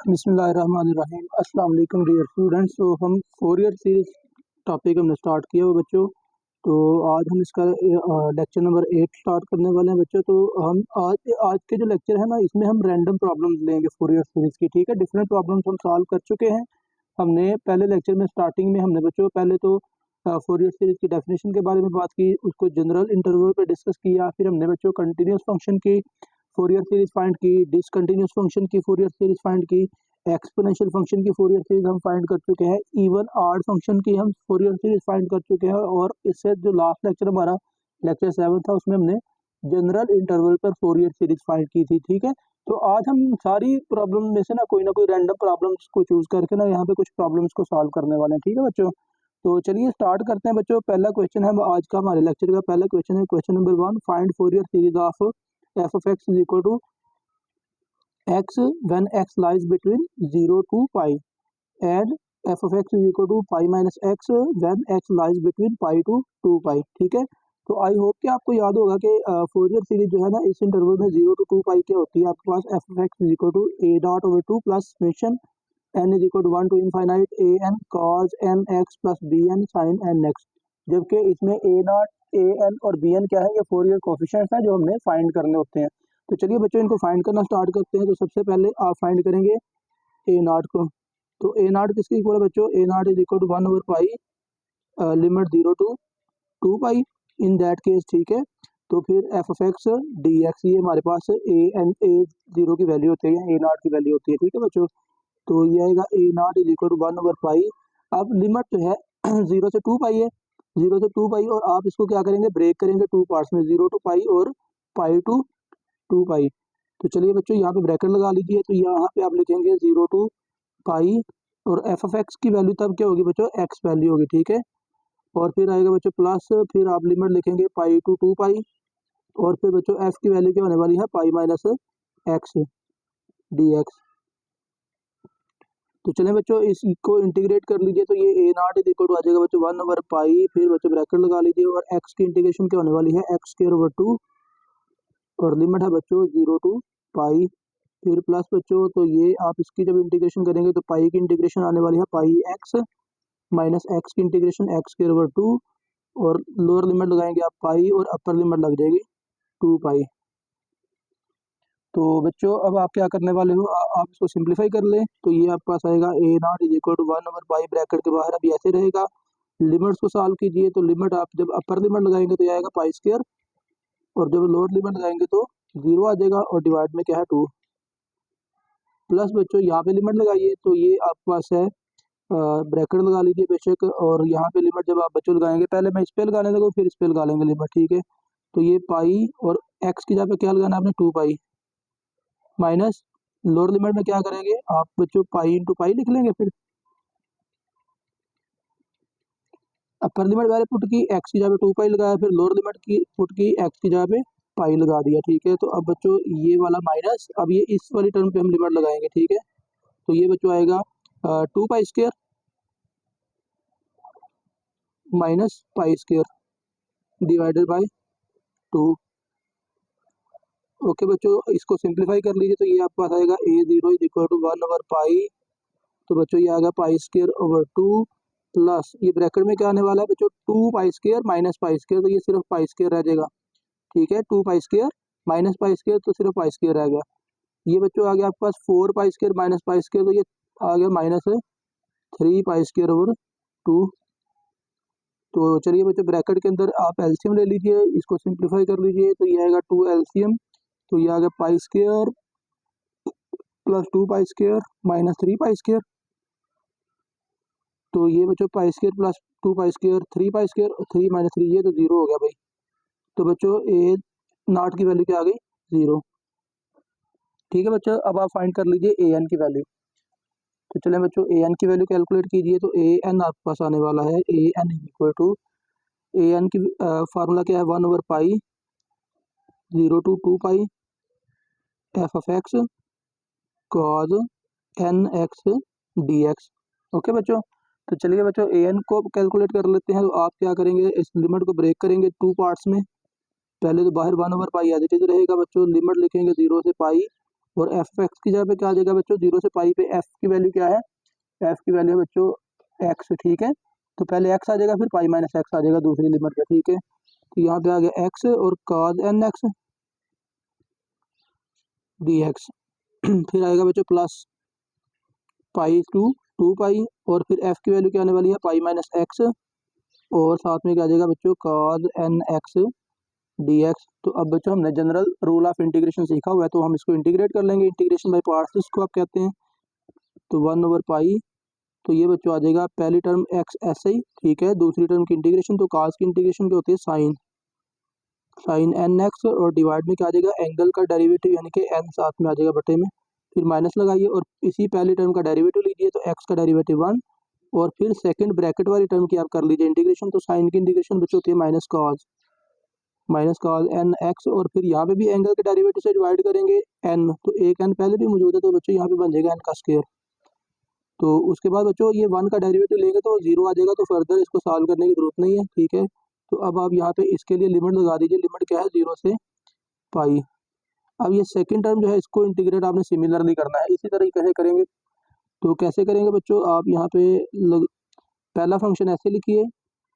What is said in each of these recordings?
बिस्मिल्लाहिर्रहमानिर्रहीम। अस्सलाम वालेकुम डियर स्टूडेंट्स। तो हम फोरियर सीरीज टॉपिक हमने स्टार्ट किया हुआ बच्चों। तो आज हम इसका लेक्चर नंबर 8 स्टार्ट करने वाले हैं बच्चों। तो हम आज आज के जो लेक्चर है ना, इसमें हम रैंडम प्रॉब्लम्स लेंगे फोरियर सीरीज की। ठीक है, डिफरेंट प्रॉब्लम्स हम सॉल्व कर चुके हैं। हमने पहले लेक्चर में स्टार्टिंग में हमने बच्चों पहले तो फोरियर सीरीज की डेफिनेशन के बारे में बात की, उसको जनरल इंटरवल पे डिस्कस किया। फिर हमने बच्चों कंटिन्यूस फंक्शन की फोरियर सीरीज फाइंड की, डिसकंटिन्यूस फंक्शन की फोरियर सीरीज फाइंड की, एक्सपोनेंशियल फंक्शन की फोरियर सीरीज हम फाइंड कर चुके हैं, इवन आर्ड फंक्शन की हम फोरियर सीरीज फाइंड कर चुके हैं। और इससे जो लास्ट लेक्चर हमारा लेक्चर 7 था, उसमें हमने जनरल इंटरवल पर फोरियर सीरीज फाइंड की थी। ठीक है, तो आज हम सारी प्रॉब्लम में से ना कोई रैंडम प्रॉब्लम्स को चूज करके ना यहाँ पे कुछ प्रॉब्लम्स को सॉल्व करने वाले हैं। ठीक है बच्चों, तो चलिए स्टार्ट करते हैं बच्चों। पहला क्वेश्चन है आज का, हमारे लेक्चर का पहला क्वेश्चन है question number 1। Find Fourier series of f of x is equal to x when x lies between 0 to pi and f of x is equal to pi minus x when x lies between pi to 2 pi। ठीक है, तो I hope कि आपको याद होगा कि Fourier series जो है ना, इस इंटरवल में 0 to 2 पाई की होती है। आपके पास f of x is equal to a dot over 2 plus summation n is equal to 1 to infinite a n cos n x plus b n sin n x। जबकि इसमें a नॉट a n और b n क्या है, ये Fourier coefficients हैं जो हमने find करने होते हैं। तो चलिए बच्चों इनको फाइंड करना स्टार्ट करते हैं। तो सबसे पहले आप फाइंड करेंगे ए नॉट को। तो ए नॉट किसकी इक्वल है बच्चों, a naught is equal to 1/पाई limit 0 to 2 pi in that case. ठीक है, तो फिर f of x d x, ये हमारे पास ए एन ए जीरो की वैल्यू होती है, ए नॉट की वैल्यू होती है। ठीक है बच्चों, तो ये आएगा a naught is equal to 1/पाई। अब लिमिट जो है 0 से 2 पाई है, 0 से 2 पाई, और आप इसको क्या करेंगे, ब्रेक करेंगे टू पार्ट्स में, 0 to पाई और पाई टू 2 पाई। तो चलिए बच्चों यहाँ पे ब्रैकेट लगा लीजिए। तो यहाँ पे आप लिखेंगे 0 to पाई, और एफ ऑफ एक्स की वैल्यू तब क्या होगी बच्चों, एक्स वैल्यू होगी। ठीक है, और फिर आएगा बच्चों प्लस, फिर आप लिमिट लिखेंगे पाई टू 2 पाई, और फिर बच्चों एफ की वैल्यू क्या होने वाली है, पाई माइनस एक्स डी एक्स। तो चलें बच्चों इसको इंटीग्रेट कर लीजिए। तो ये ए नॉट इज इक्वल टू आ जाएगा बच्चों 1/पाई, फिर बच्चों ब्रैकेट लगा लीजिए, और एक्स की इंटीग्रेशन क्या होने वाली है, एक्स स्क्वायर ओवर 2, और लिमिट है बच्चों 0 to पाई, फिर प्लस बच्चों। तो ये आप इसकी जब इंटीग्रेशन करेंगे तो पाई की इंटीग्रेशन आने वाली है पाई एक्स माइनस एक्स की इंटीग्रेशन एक्स स्क्वायर ओवर 2, और लोअर लिमिट लगाएंगे आप पाई, और अपर लिमिट लग जाएगी 2 पाई। तो बच्चों अब आप क्या करने वाले हो, आप इसको सिंप्लीफाई कर लें। तो ये आपके पास आएगा a naught is equal to 1/पाई, ब्रैकेट के बाहर अभी ऐसे रहेगा। लिमिट्स को सॉल्व कीजिए। तो लिमिट आप जब अपर लिमिट लगाएंगे तो ये आएगा पाई स्क्वायर, और जब लोअर लिमिट लगाएंगे तो 0 आ जाएगा, और डिवाइड में क्या है 2। प्लस बच्चों यहाँ पे लिमिट लगाइए। तो ये आपके पास है, ब्रैकेट लगा लीजिए बेशक, और यहाँ पे लिमिट जब आप बच्चों लगाएंगे, पहले मैं इस पे लगाने लगा फिर इस पे लगा लेंगे लिमिट। ठीक है, तो ये पाई, और एक्स की जगह पे क्या लगाना है आपने, 2 पाई माइनस लोअर लिमिट में क्या करेंगे आप बच्चों, पाई इंटू पाई लिख लेंगे। फिर अपर लिमिट पहले पुट की, एक्स की जगह पे 2 पाई लगाया, फिर लोअर लिमिट की पुट की, एक्स की जगह पे पाई लगा दिया। ठीक है, तो अब बच्चों ये वाला माइनस, अब ये इस वाली टर्म पे हम लिमिट लगाएंगे। ठीक है, तो ये बच्चों आएगा 2 pi square minus pi square divided by 2। Okay बच्चों, इसको सिंप्लीफाई कर लीजिए। तो ये आपके पास आएगा a zero is equal to 1/पाई। तो बच्चों ये आएगा पाई स्क्वायर ओवर 2, प्लस ये ब्रैकेट में क्या आने वाला है बच्चों, 2 pi square minus pi square, तो ये सिर्फ पाई स्क्वायर रह जाएगा। ठीक है, 2 pi square minus pi square, तो सिर्फ पाई स्क्वायर रह गया। ये बच्चों आ गया आपके पास 4 pi square minus pi square, तो ये आ गया माइनस 3 पाई स्क्वायर ओवर 2। तो चलिए बच्चों ब्रैकेट के अंदर आप एलसीएम ले लीजिए, इसको सिंप्लीफाई कर लीजिए। तो ये आएगा 2 एलसीएम, तो ये आ गया pi square plus 2 pi square minus 3 pi square. तो ये बच्चों pi square plus 2 pi square 3 pi square, और 3 माइनस 3 ये तो 0 हो गया भाई। तो बच्चों ए नॉट की वैल्यू क्या आ गई, 0। ठीक है बच्चों, अब आप फाइंड कर लीजिए ए एन की वैल्यू। तो चलें बच्चों ए एन की वैल्यू कैलकुलेट कीजिए। तो ए एन आपके पास आने वाला है, a N is equal to, a n की फार्मूला क्या है, 1/पाई 0 to 2 pi f of x cos n x d x. Okay बच्चों, तो चलिए बच्चों ए एन को कैलकुलेट कर लेते हैं। तो आप क्या करेंगे, इस लिमिट को ब्रेक करेंगे 2 पार्ट्स में। पहले तो बाहर 1/पाई एज इट इज रहेगा बच्चों, लिमिट लिखेंगे 0 से पाई, और एफ एक्स की जगह पे क्या आ जाएगा बच्चों, 0 से पाई पे एफ की वैल्यू क्या है, एफ की वैल्यू है बच्चों एक्स, ठीक है। तो पहले एक्स आ जाएगा, फिर पाई माइनस एक्स आ जाएगा दूसरी लिमिट पे, ठीक है। तो यहाँ पे आ गया एक्स और cos n x d x फिर आएगा बच्चों प्लस पाई टू पाई, और फिर एफ की वैल्यू क्या आने वाली है, पाई माइनस एक्स, और साथ में क्या आ जाएगा बच्चों cos n x d x. तो अब बच्चों हमने जनरल रूल ऑफ इंटीग्रेशन सीखा हुआ है, तो हम इसको इंटीग्रेट कर लेंगे, इंटीग्रेशन बाय पार्ट्स इसको आप कहते हैं। तो 1/पाई, तो ये बच्चों आ जाएगा पहली टर्म एक्स ऐसे ही, ठीक है। दूसरी टर्म की इंटीग्रेशन, तो काज की इंटीग्रेशन क्या होती है, साइन एन एक्स, और डिवाइड में क्या आ जाएगा, एंगल का डेरिवेटिव यानी कि एन साथ में आ जाएगा बटे में, फिर माइनस लगाइए और इसी पहली टर्म का डेरिवेटिव लीजिए, तो एक्स का डेरिवेटिव 1, और फिर सेकंड ब्रैकेट वाली टर्म की आप कर लीजिए इंटीग्रेशन, तो साइन की इंटीग्रेशन बच्चों होती है माइनस कॉज एन एक्स, और फिर यहाँ पे भी एंगल के डेरिवेटिव से डिवाइड करेंगे एन, तो एक एन पहले भी मौजूद है, तो बच्चों यहाँ पे बन जाएगा एन का स्क्वायर। तो उसके बाद बच्चों ये 1 का डेरिवेटिव लेंगे तो 0 आ जाएगा, तो फर्दर इसको सॉल्व करने की जरूरत नहीं है, ठीक है। तो अब आप यहाँ पे इसके लिए लिमिट लगा दीजिए, लिमिट क्या है 0 से पाई। अब ये सेकंड टर्म जो है इसको इंटीग्रेट आपने सिमिलरली करना है, इसी तरीके से करेंगे। तो कैसे करेंगे बच्चों, आप यहाँ पे पहला फंक्शन ऐसे लिखिए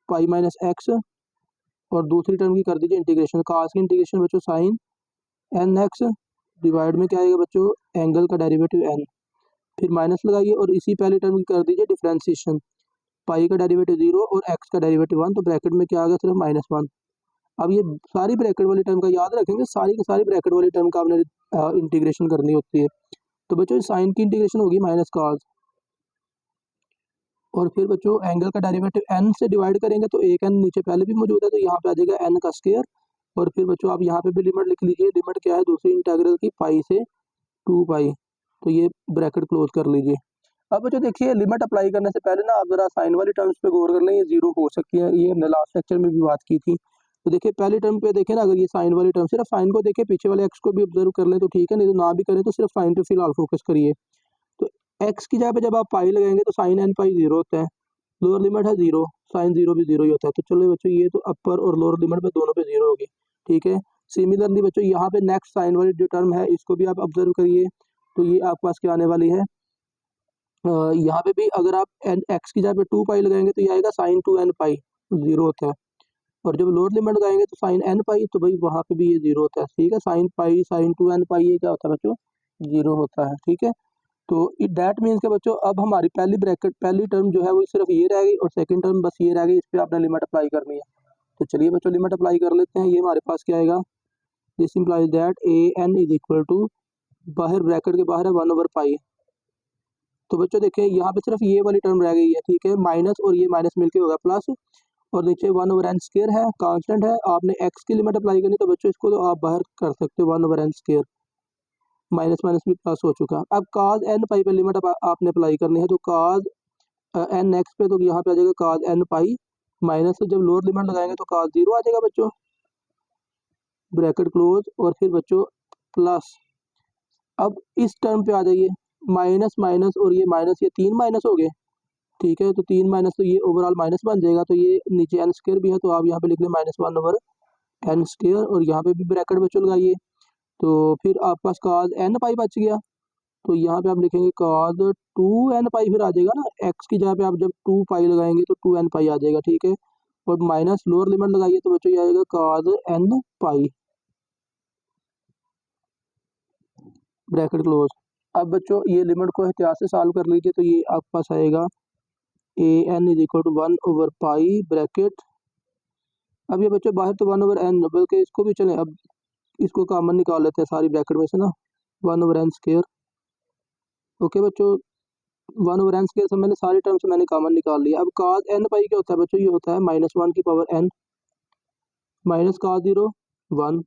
पाई माइनस एक्स, और दूसरी टर्म की कर दीजिए इंटीग्रेशन, कास की इंटीग्रेशन बच्चों साइन एन एक्स, डिवाइड में क्या आएगा बच्चों एंगल का डेरिवेटिव एन, फिर माइनस लगाइए और इसी पहली टर्म की कर दीजिए डिफ्रेंसिएशन, पाई का डेरिवेटिव 0 और एक्स का डेरिवेटिव 1, तो ब्रैकेट में क्या आ गया सिर्फ -1। अब ये सारी ब्रैकेट वाली टर्म का याद रखेंगे, सारी की सारी ब्रैकेट वाली टर्म का आपने इंटीग्रेशन करनी होती है। तो बच्चों साइन की इंटीग्रेशन होगी माइनस काज, और फिर बच्चों एंगल का डेरिवेटिव एन से डिवाइड करेंगे, तो एक एन नीचे पहले भी मौजूद है, तो यहाँ पे आ जाएगा एन का स्क्वायर, और फिर बच्चों आप यहाँ पे भी लिमिट लिख लीजिए, लिमिट क्या है दूसरी इंटीग्रल की पाई से 2 पाई, तो ये ब्रैकेट क्लोज कर लीजिए। अब बच्चों देखिए लिमिट अप्लाई करने से पहले ना आप जरा साइन वाली टर्म्स पे गौर कर लें, ये 0 हो सकती है, ये हमने लास्ट लेक्चर में भी बात की थी। तो देखिए पहली टर्म पे देखें ना, अगर ये साइन वाली टर्म, सिर्फ साइन को देखिए, पीछे वाले एक्स को भी ऑब्जर्व कर लें तो ठीक है, नहीं तो ना भी करें तो सिर्फ साइन पे फिलहाल फोकस करिए। तो एक्स की जगह पे जब आप पाई लगाएंगे तो साइन एन पाई 0 होता है, लोअर लिमिट है 0, साइन 0 भी 0 ही होता है। तो चलो बच्चों ये तो अपर और लोअर लिमिट पे दोनों पे 0 होगी, ठीक है। सिमिलरली बच्चों यहाँ पे नेक्स्ट साइन वाली जो टर्म है इसको भी आप ऑब्जर्व करिए, तो ये आपके पास क्या आने वाली है, यहाँ पे भी अगर आप एन एक्स की जगह पे 2 पाई लगाएंगे तो ये आएगा साइन 2 एन पाई, 0 होता है। और जब लोअर लिमिट लगाएंगे तो साइन एन पाई, तो भाई वहाँ पे भी ये 0 होता है, ठीक है। साइन पाई साइन 2 एन पाई ये क्या होता है बच्चों, 0 होता है, ठीक है। तो इट डैट मीन्स के बच्चों अब हमारी पहली ब्रैकेट पहली टर्म जो है वो सिर्फ ये रह गई, और सेकंड टर्म बस ये रह गई, इस पर आपने लिमिट अप्लाई करनी है। तो चलिए बच्चों लिमिट अप्लाई कर लेते हैं, ये हमारे पास क्या आएगा, this implies that A N is equal to, बाहर ब्रैकेट के बाहर है 1/पाई। तो बच्चों देखिए यहाँ पे सिर्फ ये वाली टर्म रह गई है, ठीक है, माइनस और ये माइनस मिलके होगा प्लस, और नीचे 1/n स्क्वायर है, कांस्टेंट है, आपने एक्स की लिमिट अप्लाई करनी, तो बच्चों इसको तो आप बाहर कर सकते हो 1/n स्क्वायर, माइनस माइनस भी प्लस हो चुका। अब काज एन पाई पे लिमिट आपने अप्लाई करनी है, तो काज एन एक्स पे, तो यहाँ पे आ जाएगा काज एन पाई, माइनस जब लोअर लिमिट लगाएंगे तो काज 0 आ जाएगा बच्चों, ब्रैकेट क्लोज, और फिर बच्चों प्लस, अब इस टर्म पे आ जाइए, माइनस माइनस और ये माइनस, ये 3 माइनस हो गए, ठीक है। तो 3 माइनस, तो ये ओवरऑल माइनस बन जाएगा, तो ये नीचे एन स्क्वायर भी है, तो आप यहाँ पे लिख लें -1/n स्क्वायर, और यहाँ पे भी ब्रैकेट बच्चों लगाइए, तो फिर आपके पास काज एन पाई बच गया, तो यहाँ पे आप लिखेंगे काज 2n पाई, फिर आ जाएगा ना एक्स की जगह पे आप जब 2 पाई लगाएंगे तो 2n पाई आ जाएगा, ठीक है। और माइनस लोअर लिमिट लगाइए, तो बच्चों ये आएगा काज एन पाई, ब्रैकेट क्लोज। अब बच्चों ये लिमिट को एहतियात से सॉल्व कर लीजिए, तो ये आपके पास आएगा a N is equal to 1/पाई ब्रैकेट, अब ये बच्चों बाहर तो 1/n, बल्कि इसको भी चलें, अब इसको कॉमन निकाल लेते हैं सारी ब्रैकेट में से ना, 1/n स्क्वायर, ओके बच्चों 1/n स्क्वायर से मैंने सारी टर्म्स मैंने कॉमन निकाल लिया। अब काज एन पाई क्या होता है बच्चों, ये होता है -1 की पावर n, माइनस काज 0 1,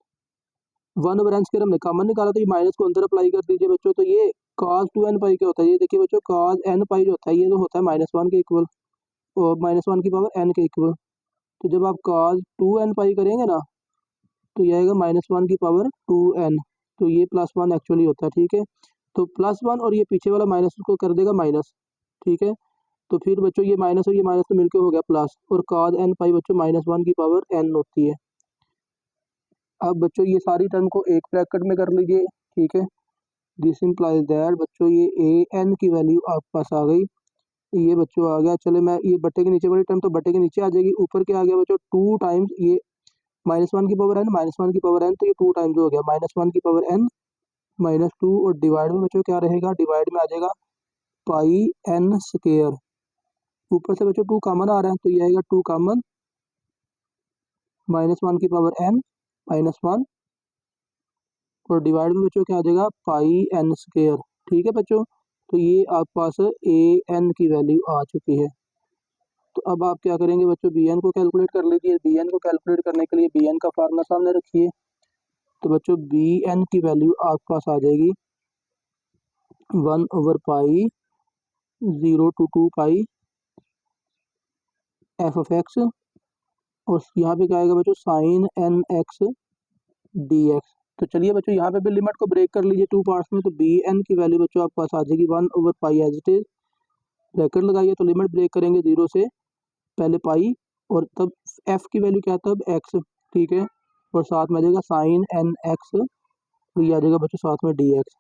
1/n स्क्वायर हमने कॉमन निकाला, तो ये माइनस को अंदर अप्लाई कर दीजिए बच्चों, तो ये काज 2n पाई क्या होता है, ये देखिए बच्चों काज एन पाई जो होता है ये तो होता है -1 के इक्वल, और -1 की पावर n के इक्वल। तो जब आप काज 2n पाई करेंगे ना, तो ये आएगा -1 की पावर 2n, तो ये +1 एक्चुअली होता है, ठीक है। तो +1 और ये पीछे वाला माइनस को कर देगा माइनस, ठीक है। तो फिर बच्चों ये माइनस और ये माइनस तो मिलकर हो गया प्लस, और काज एन पाई बच्चों -1 की पावर n होती है। अब बच्चों ये सारी टर्म को एक ब्रैकेट में कर लीजिए, ठीक है, दिस इम्प्लाइज दैट बच्चों ये ए एन की वैल्यू आपके पास आ गई। ये बच्चों आ गया, चले मैं ये बट्टे के नीचे वाली टर्म तो बट्टे के नीचे आ जाएगी, ऊपर क्या आ गया बच्चों 2 टाइम्स ये -1 की पावर n -1 की पावर n, तो ये 2 टाइम्स हो गया -1 की पावर n -2, और डिवाइड में बच्चों क्या रहेगा, डिवाइड में आ जाएगा पाई n स्क्वायर। ऊपर से बच्चों 2 कॉमन आ रहा है तो ये आएगा 2 कॉमन -1 की पावर n -1, और डिवाइड में बच्चों क्या आ जाएगा पाई n स्क्वायर। ठीक है बच्चों, तो ये आपके पास ए एन की वैल्यू आ चुकी है। तो अब आप क्या करेंगे बच्चों, बी एन को कैलकुलेट कर लीजिए। बी एन को कैलकुलेट करने के लिए बी एन का फार्मूला सामने रखिए। तो बच्चों बी एन की वैल्यू आपके पास आ जाएगी 1/पाई 0 to 2 pi f of x, और यहाँ पे क्या आएगा बच्चों sine n x d x. तो चलिए बच्चों यहाँ पे भी लिमिट को ब्रेक कर लीजिए 2 पार्ट्स में। तो बी एन की वैल्यू बच्चों आपके पास आ जाएगी 1/पाई एज इट इज, ब्रैकेट लगाइए तो लिमिट ब्रेक करेंगे 0 से, पहले पाई और तब एफ की वैल्यू क्या तब एक्स, ठीक है, और साथ में आ जाएगा साइन एन एक्स, तो ये आ जाएगा बच्चों साथ में डी एक्स,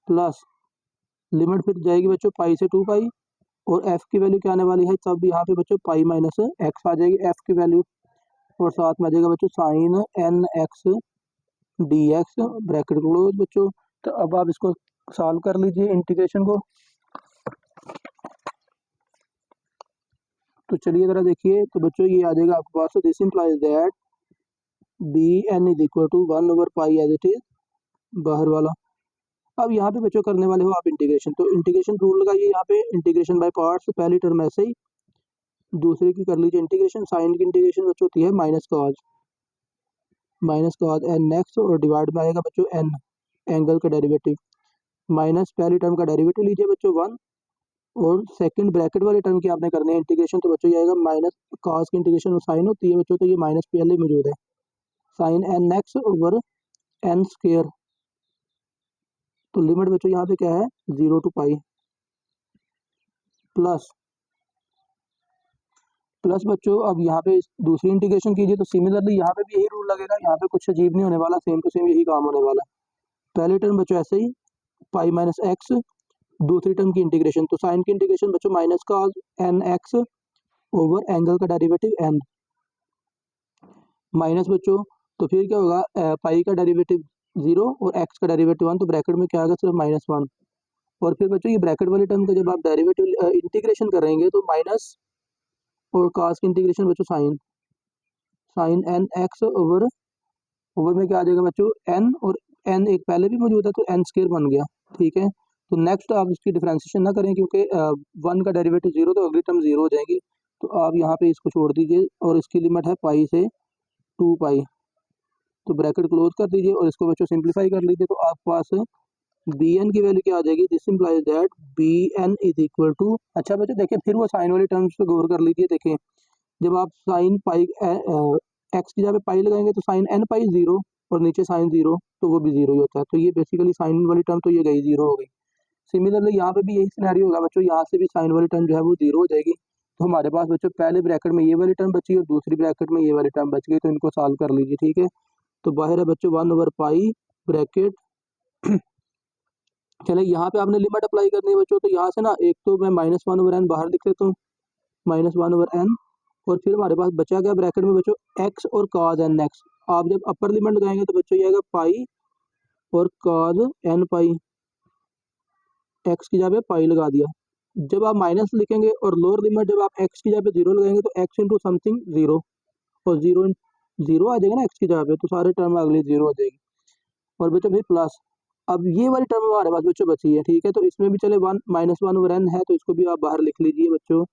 प्लस लिमिट फिर जाएगी बच्चों पाई से 2 पाई, और एफ की वैल्यू क्या आने वाली है तब यहाँ पे बच्चों पाई माइनस एक्स आ जाएगी एफ की वैल्यू, और साथ में आ जाएगा बच्चों sine n x d x, bracket close बच्चों। तो अब आप इसको सॉल्व कर लीजिए इंटीग्रेशन को। तो चलिए ज़रा देखिए, तो बच्चों ये आ जाएगा आपके पास, this implies that b N is equal to 1/पाई एज इट इज, बाहर वाला। अब यहाँ पे बच्चों करने वाले हो आप इंटीग्रेशन, तो इंटीग्रेशन रूल लगाइए यहाँ पे, इंटीग्रेशन बाय पार्ट्स, पहली टर्म ऐसे ही, दूसरे की कर लीजिए इंटीग्रेशन। साइन की इंटीग्रेशन बच्चों होती है माइनस कॉज एन नेक्स्ट, और डिवाइड में आएगा बच्चों एन, एंगल का डेरिवेटिव, माइनस पहली टर्म का डेरिवेटिव लीजिए बच्चों 1, और सेकंड ब्रैकेट वाली टर्म की आपने करनी है इंटीग्रेशन, तो बच्चों ये आएगा माइनस कॉस की इंटीग्रेशन साइन होती है बच्चों, तो ये माइनस पहले मौजूद है, sine n x over n square. तो लिमिट बच्चों यहाँ पे क्या है 0 to पाई, प्लस बच्चों अब यहाँ पे दूसरी इंटीग्रेशन कीजिए, तो सिमिलरली यहाँ पे भी यही रूल लगेगा, यहाँ पे कुछ अजीब नहीं होने वाला, सेम टू सेम यही काम होने वाला है। पहली टर्म बच्चों ऐसे ही पाई माइनस एक्स, दूसरी टर्म की इंटीग्रेशन, तो साइन की इंटीग्रेशन बच्चों minus cos n x over angle का डेरिवेटिव एन, माइनस बच्चों, तो फिर क्या होगा पाई का डेरिवेटिव 0 और एक्स का डेरिवेटिव 1, तो ब्रैकेट में क्या आएगा सिर्फ -1, और फिर बच्चों ये ब्रैकेट वाली टर्म का जब आप डेरिवेटिव इंटीग्रेशन करेंगे तो माइनस, और cos की इंटीग्रेशन बच्चों साइन एन एक्स ओवर में क्या आ जाएगा बच्चों n, और n एक पहले भी मौजूद है तो n स्क्वायर बन गया। ठीक है, तो नेक्स्ट आप इसकी डिफ्रेंशिएशन ना करें, क्योंकि 1 का डेरिवेटिव 0 तो अगली टर्म 0 हो जाएगी, तो आप यहाँ पे इसको छोड़ दीजिए, और इसकी लिमिट है पाई से 2 पाई, तो ब्रैकेट क्लोज कर दीजिए और इसको बच्चों सिंप्लीफाई कर लीजिए, तो आपके पास बी एन की वैल्यू क्या आ जाएगी, this implies that b N is equal to, अच्छा बच्चों देखिए फिर वो साइन वाली टर्म्स पे गौर कर लीजिए। देखिए जब आप साइन पाई एक्स की जगह पाई लगाएंगे तो साइन एन पाई 0, और नीचे साइन 0 तो वो भी 0 ही होता है, तो ये बेसिकली साइन वाली टर्म तो ये गई 0 हो गई। सिमिलरली यहाँ पे भी यही सिनेरियो होगा बच्चों, यहाँ से भी साइन वाली टर्म जो है वो 0 हो जाएगी, तो हमारे पास बच्चों पहले ब्रैकेट में ये वाली टर्म बची और दूसरी ब्रैकेट में ये वाली टर्म बच गई, तो इनको सॉल्व कर लीजिए। ठीक है, तो बाहर है बच्चों 1/पाई ब्रैकेट, चले यहाँ पे आपने लिमिट अप्लाई करनी है बच्चों, तो यहाँ से ना एक तो मैं -1/n बाहर लिख लेता हूँ, -1/n, और फिर हमारे पास बचा गया ब्रैकेट में बच्चों x और cos n x। आप जब अपर लिमिट लगाएंगे तो बच्चों ये आएगा पाई और cos n पाई, x की जगह पे पाई लगा दिया। जब आप माइनस लिखेंगे और लोअर लिमिट जब आप x की जगह पे 0 लगाएंगे तो x इंटू समथिंग 0, और 0 आ जाएगा ना x की जगह पे, तो सारे टर्म अगली 0 हो जाएगी, और बच्चों फिर प्लस। अब ये वाली टर्म हमारे पास बच्चों बची है, ठीक है, तो इसमें भी चले -1/n है, तो इसको भी आप बाहर लिख लीजिए बच्चों।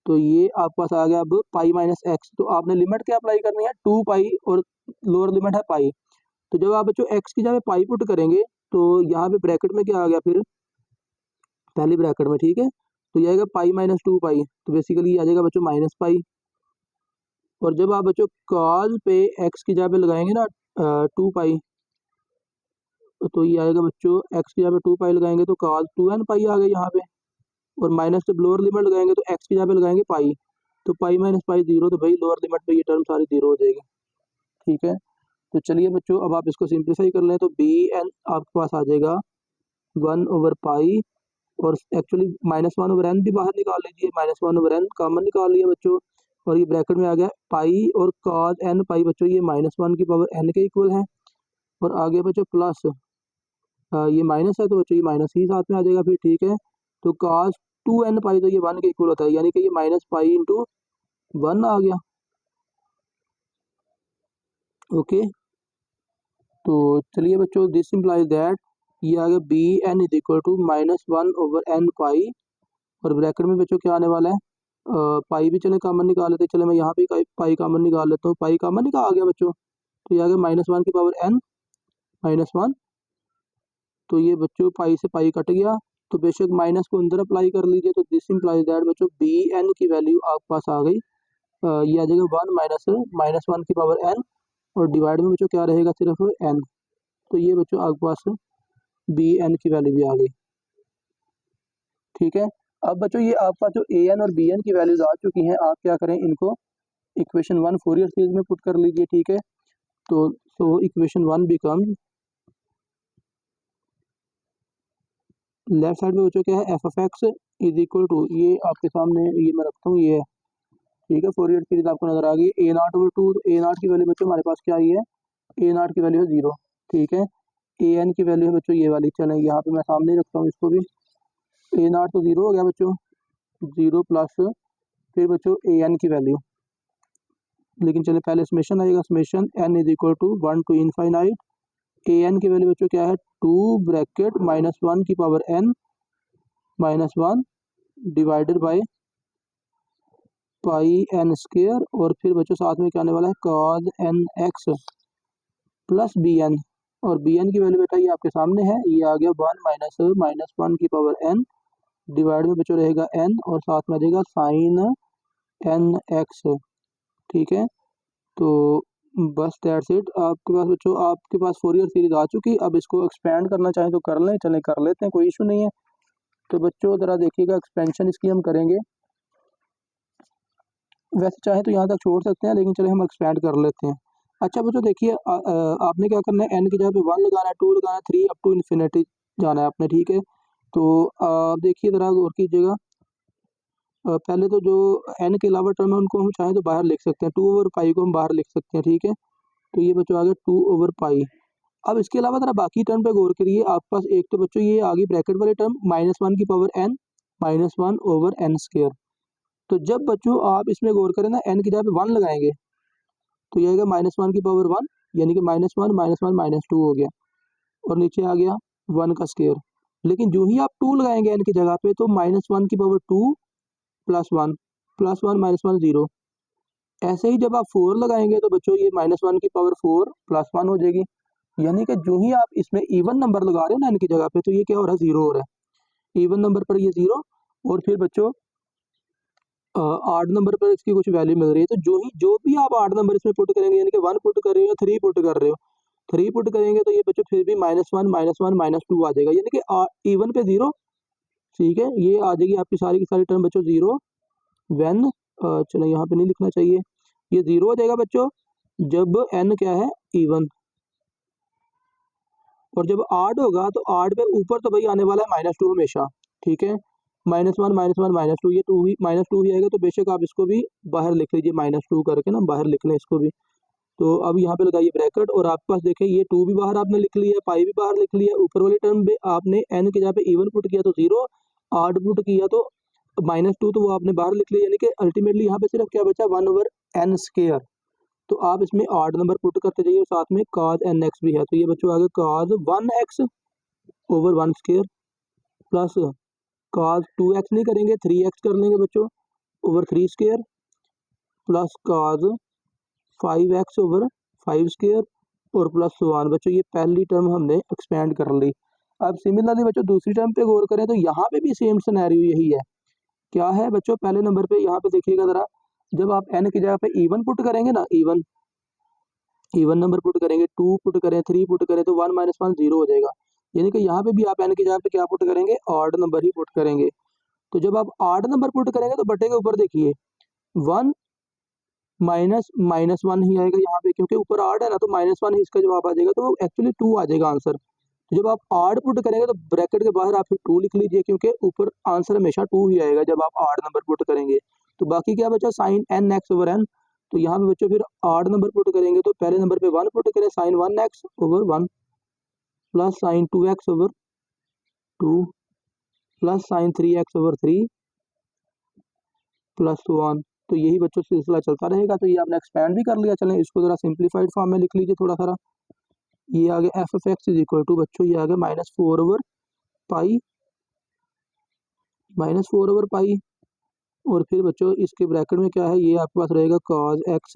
तो ये आपके पास आ गया अब पाई माइनस एक्स, तो आपने लिमिट क्या अप्लाई करनी है 2 पाई, और लोअर लिमिट है पाई, तो जब आप बच्चों एक्स की जगह पाई पुट करेंगे तो यहाँ पे ब्रैकेट में क्या आ गया फिर पहली ब्रैकेट में, ठीक है, तो ये आएगा पाई माइनस 2 पाई, तो बेसिकली ये आ जाएगा बच्चों माइनस पाई, और जब आप बच्चों कॉज पे एक्स की जगह पे लगाएंगे ना 2 पाई, तो ये आएगा बच्चों एक्स की जगह पे 2 पाई लगाएंगे तो कॉज 2n पाई आ गया यहाँ पे, और माइनस जब लोअर लिमिट लगाएंगे तो एक्स की जगह पे लगाएंगे पाई, तो पाई माइनस पाई 0, तो भाई लोअर लिमिट पे ये टर्म सारी 0 हो जाएगी। ठीक है, तो चलिए बच्चों अब आप इसको सिंप्लीफाई कर लें, तो बी एन आपके पास आ जाएगा 1/पाई, और एक्चुअली -1/n भी बाहर निकाल लीजिए, -1/n कॉमन निकाल लिया बच्चों, और ये ब्रैकेट में आ गया पाई और cos n पाई बच्चों ये -1/n के इक्वल है। और आगे बच्चों प्लस ये माइनस है तो बच्चों ये माइनस ही साथ में आ जाएगा फिर, ठीक है। तो cos 2n पाई तो ये 1 के इक्वल होता है, यानी कि ये -पाई इंटू 1 आ गया। ओके, तो चलिए बच्चों, दिस इम्प्लाइज दैट ये आ गया bn is equal to -1/n pi, और ब्रैकेट में बच्चों क्या आने वाला है, पाई भी चले कॉमन निकाल लेते, चले मैं यहाँ पे पाई कॉमन निकाल लेता हूँ, पाई कॉमन निकाल आ गया बच्चों, तो ये आ गया -1/n -1, तो ये बच्चों पाई से पाई कट गया, तो बेशक माइनस को अंदर अप्लाई कर लीजिए, तो दिस इम्प्लाइज दैट बच्चों bn की वैल्यू आपके पास आ गई, ये आ जाएगा 1 -1/n, और डिवाइड में बच्चों क्या रहेगा, सिर्फ n, तो ये बच्चों आपके पास bn की वैल्यू भी आ गई, ठीक है। अब बच्चों ये आपका जो an और bn की वैल्यूज आ चुकी हैं, आप क्या करें, इनको इक्वेशन 1 फोरियर सीरीज में पुट कर लीजिए, ठीक है। तो इक्वेशन 1 बिकम्स, लेफ्ट साइड में बच्चों क्या है, f of x is equal to, ये आपके सामने ये मैं रखता हूँ, ये है, ठीक है। फोरियर सीरीज आपको नजर आ गई, a0/2, तो a0 की वैल्यू बच्चों हमारे पास क्या आई है, a0 की वैल्यू है 0, ठीक है। an की वैल्यू है बच्चों ये वाली, चलें यहाँ पे मैं सामने ही रखता हूँ इसको भी, a0 तो 0 हो गया बच्चों, 0 प्लस फिर बच्चों an की वैल्यू, लेकिन चले पहले समेशन आएगा, summation n is equal to 1 to infinite, an की वैल्यू बच्चों क्या है 2 ब्रैकेट -1 की power n -1 divided by pi n square, और फिर बच्चों साथ में क्या आने वाला है cos nx प्लस bn, और bn की वैल्यू बेटा ये आपके सामने है, ये आ गया 1 -1 की पावर n डिवाइड में बच्चों रहेगा n, और साथ में आ जाएगा साइन nx, ठीक है। तो बस दैट्स इट, आपके पास बच्चों आपके पास फोरियर सीरीज आ चुकी, अब इसको एक्सपेंड करना चाहें तो कर लें, चलें कर लेते हैं, कोई इशू नहीं है। तो बच्चों ज़रा देखिएगा, एक्सपेंशन इसकी हम करेंगे, वैसे चाहे तो यहाँ तक छोड़ सकते हैं, लेकिन चले हम एक्सपेंड कर लेते हैं। अच्छा बच्चों देखिए, आपने क्या करना है, n की जगह पे 1 लगाना है, 2 लगाना है, 3 अप टू इन्फिनिटी जाना है आपने, ठीक है। तो आप देखिए ज़रा गौर कीजिएगा, पहले तो जो n के अलावा टर्म है उनको हम चाहें तो बाहर लिख सकते हैं, 2/पाई को हम बाहर लिख सकते हैं, ठीक है। तो ये बच्चों आ गया 2/पाई। अब इसके अलावा ज़रा बाकी टर्म पे गौर करिए, आपके पास एक तो बच्चों ये आ गई ब्रैकेट वाली टर्म -1 की पावर n -1/n स्क्वायर, तो जब बच्चों आप इसमें गौर करें ना, n की जगह पे 1 लगाएंगे तो ये आएगा -1 की पावर 1, यानी कि -1 -1 -2 हो गया, और नीचे आ गया 1 का स्क्वायर। लेकिन जो ही आप 2 लगाएंगे n की जगह पे, तो -1 की पावर 2 +1 +1 -1 0, ऐसे ही जब आप 4 लगाएंगे तो बच्चों ये -1 की पावर 4 +1 हो जाएगी, यानी कि जो ही आप इसमें इवन नंबर लगा रहे हो ना n की जगह पे, तो ये क्या हो रहा है, 0 हो रहा है, इवन नंबर पर ये 0, और फिर बच्चों आड नंबर पर इसकी कुछ वैल्यू मिल रही है, तो जो भी आप आड नंबर इसमें पुट करेंगे, यानी कि 1 पुट कर रहे हो या 3 पुट कर रहे हो, 3 पुट करेंगे तो ये बच्चों फिर भी -1 -1 -2 आ जाएगा, यानी कि इवन पे 0, ठीक है। ये आ जाएगी आपकी सारी की सारी टर्म बच्चों 0 व्हेन, चलो यहाँ पे नहीं लिखना चाहिए, ये 0 हो जाएगा बच्चों जब n क्या है, इवन, और जब आड होगा तो आड पे ऊपर तो भाई आने वाला है -2 हमेशा, ठीक है। -1 -1 -2, ये 2 ही -2 ही आएगा, तो बेशक आप इसको भी बाहर लिख लीजिए, -2 करके ना बाहर लिख लें इसको भी। तो अब यहाँ पे लगाइए ब्रैकेट, और आपके पास देखें ये 2 भी बाहर आपने लिख लिया, पाई भी बाहर लिख लिया, ऊपर वाली टर्म पे आपने n की जगह पे इवन पुट किया तो 0, आड पुट किया तो -2, तो वो आपने बाहर लिख लिया, यानी कि अल्टीमेटली यहाँ पे सिर्फ क्या बचा 1/n स्क्वायर। तो आप इसमें आड नंबर पुट करते जाइए, और साथ में cos nx भी है, तो ये बच्चों आगे cos 1x/1 square plus cos 2x नहीं करेंगे, 3x कर लेंगे बच्चों over 3 square, plus cos 5x/5 square, और प्लस 1 बच्चों, ये पहली टर्म हमने एक्सपेंड कर ली। अब सिमिलरली बच्चों दूसरी टर्म पे गौर करें तो यहाँ पे भी सेम सिनेरियो यही है, क्या है बच्चों, पहले नंबर पे यहाँ पे देखिएगा ज़रा, जब आप n की जगह पे इवन पुट करेंगे ना, इवन नंबर पुट करेंगे, 2 पुट करें, 3 पुट करें, तो 1 -1 0 हो जाएगा, यानी कि यहाँ पे भी आप n की जगह पे क्या पुट करेंगे, ऑड नंबर ही पुट करेंगे। तो जब आप ऑड नंबर पुट करेंगे तो बटे के ऊपर देखिए 1 -1 ही आएगा यहाँ पे, क्योंकि ऊपर ऑड है ना, तो -1 ही इसका जवाब आ जाएगा, तो एक्चुअली 2 आ जाएगा आंसर। तो जब आप आड पुट करेंगे तो ब्रैकेट के बाहर आप 2 लिख लीजिए, क्योंकि ऊपर आंसर हमेशा 2 ही आएगा जब आप आड नंबर पुट करेंगे। तो बाकी क्या बचा, sine n x over n. तो यहाँ पे बच्चों फिर आड नंबर पुट करेंगे तो पहले नंबर पे 1 पुट करें, sine 1 x over 1 plus sine 2 x over 2 plus sine 3 x over 3 plus 1। तो यही बच्चों सिलसिला चलता रहेगा। तो ये आपने एक्सपैंड भी कर लिया। चलें इसको ज़रा सिंप्लीफाइड फॉर्म में लिख लीजिए थोड़ा सारा। ये आ गया f of x is equal to बच्चों, ये आ गया -4 ओवर पाई, -4 ओवर पाई। और फिर बच्चों इसके ब्रैकेट में क्या है, ये आपके पास रहेगा कॉज एक्स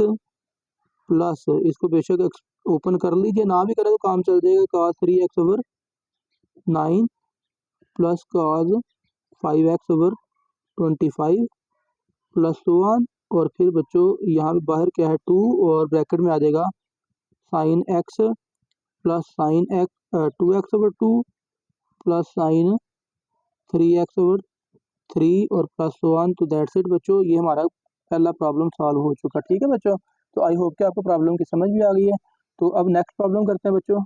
प्लस, इसको बेशक ओपन कर लीजिए, ना भी करें तो काम चल जाएगा, cause 3 x over 9 plus cos 5 x over 25 plus 1। और फिर बच्चों यहाँ पे बाहर क्या है 2, और ब्रैकेट में आ जाएगा sine x plus sine x 2 x over 2 plus sine 3 x over 3 और प्लस 1। तो दैट्स इट बच्चों, ये हमारा पहला प्रॉब्लम सॉल्व हो चुका। ठीक है बच्चों, तो आई होप कि आपको प्रॉब्लम की समझ भी आ गई है। तो अब नेक्स्ट प्रॉब्लम करते हैं बच्चों।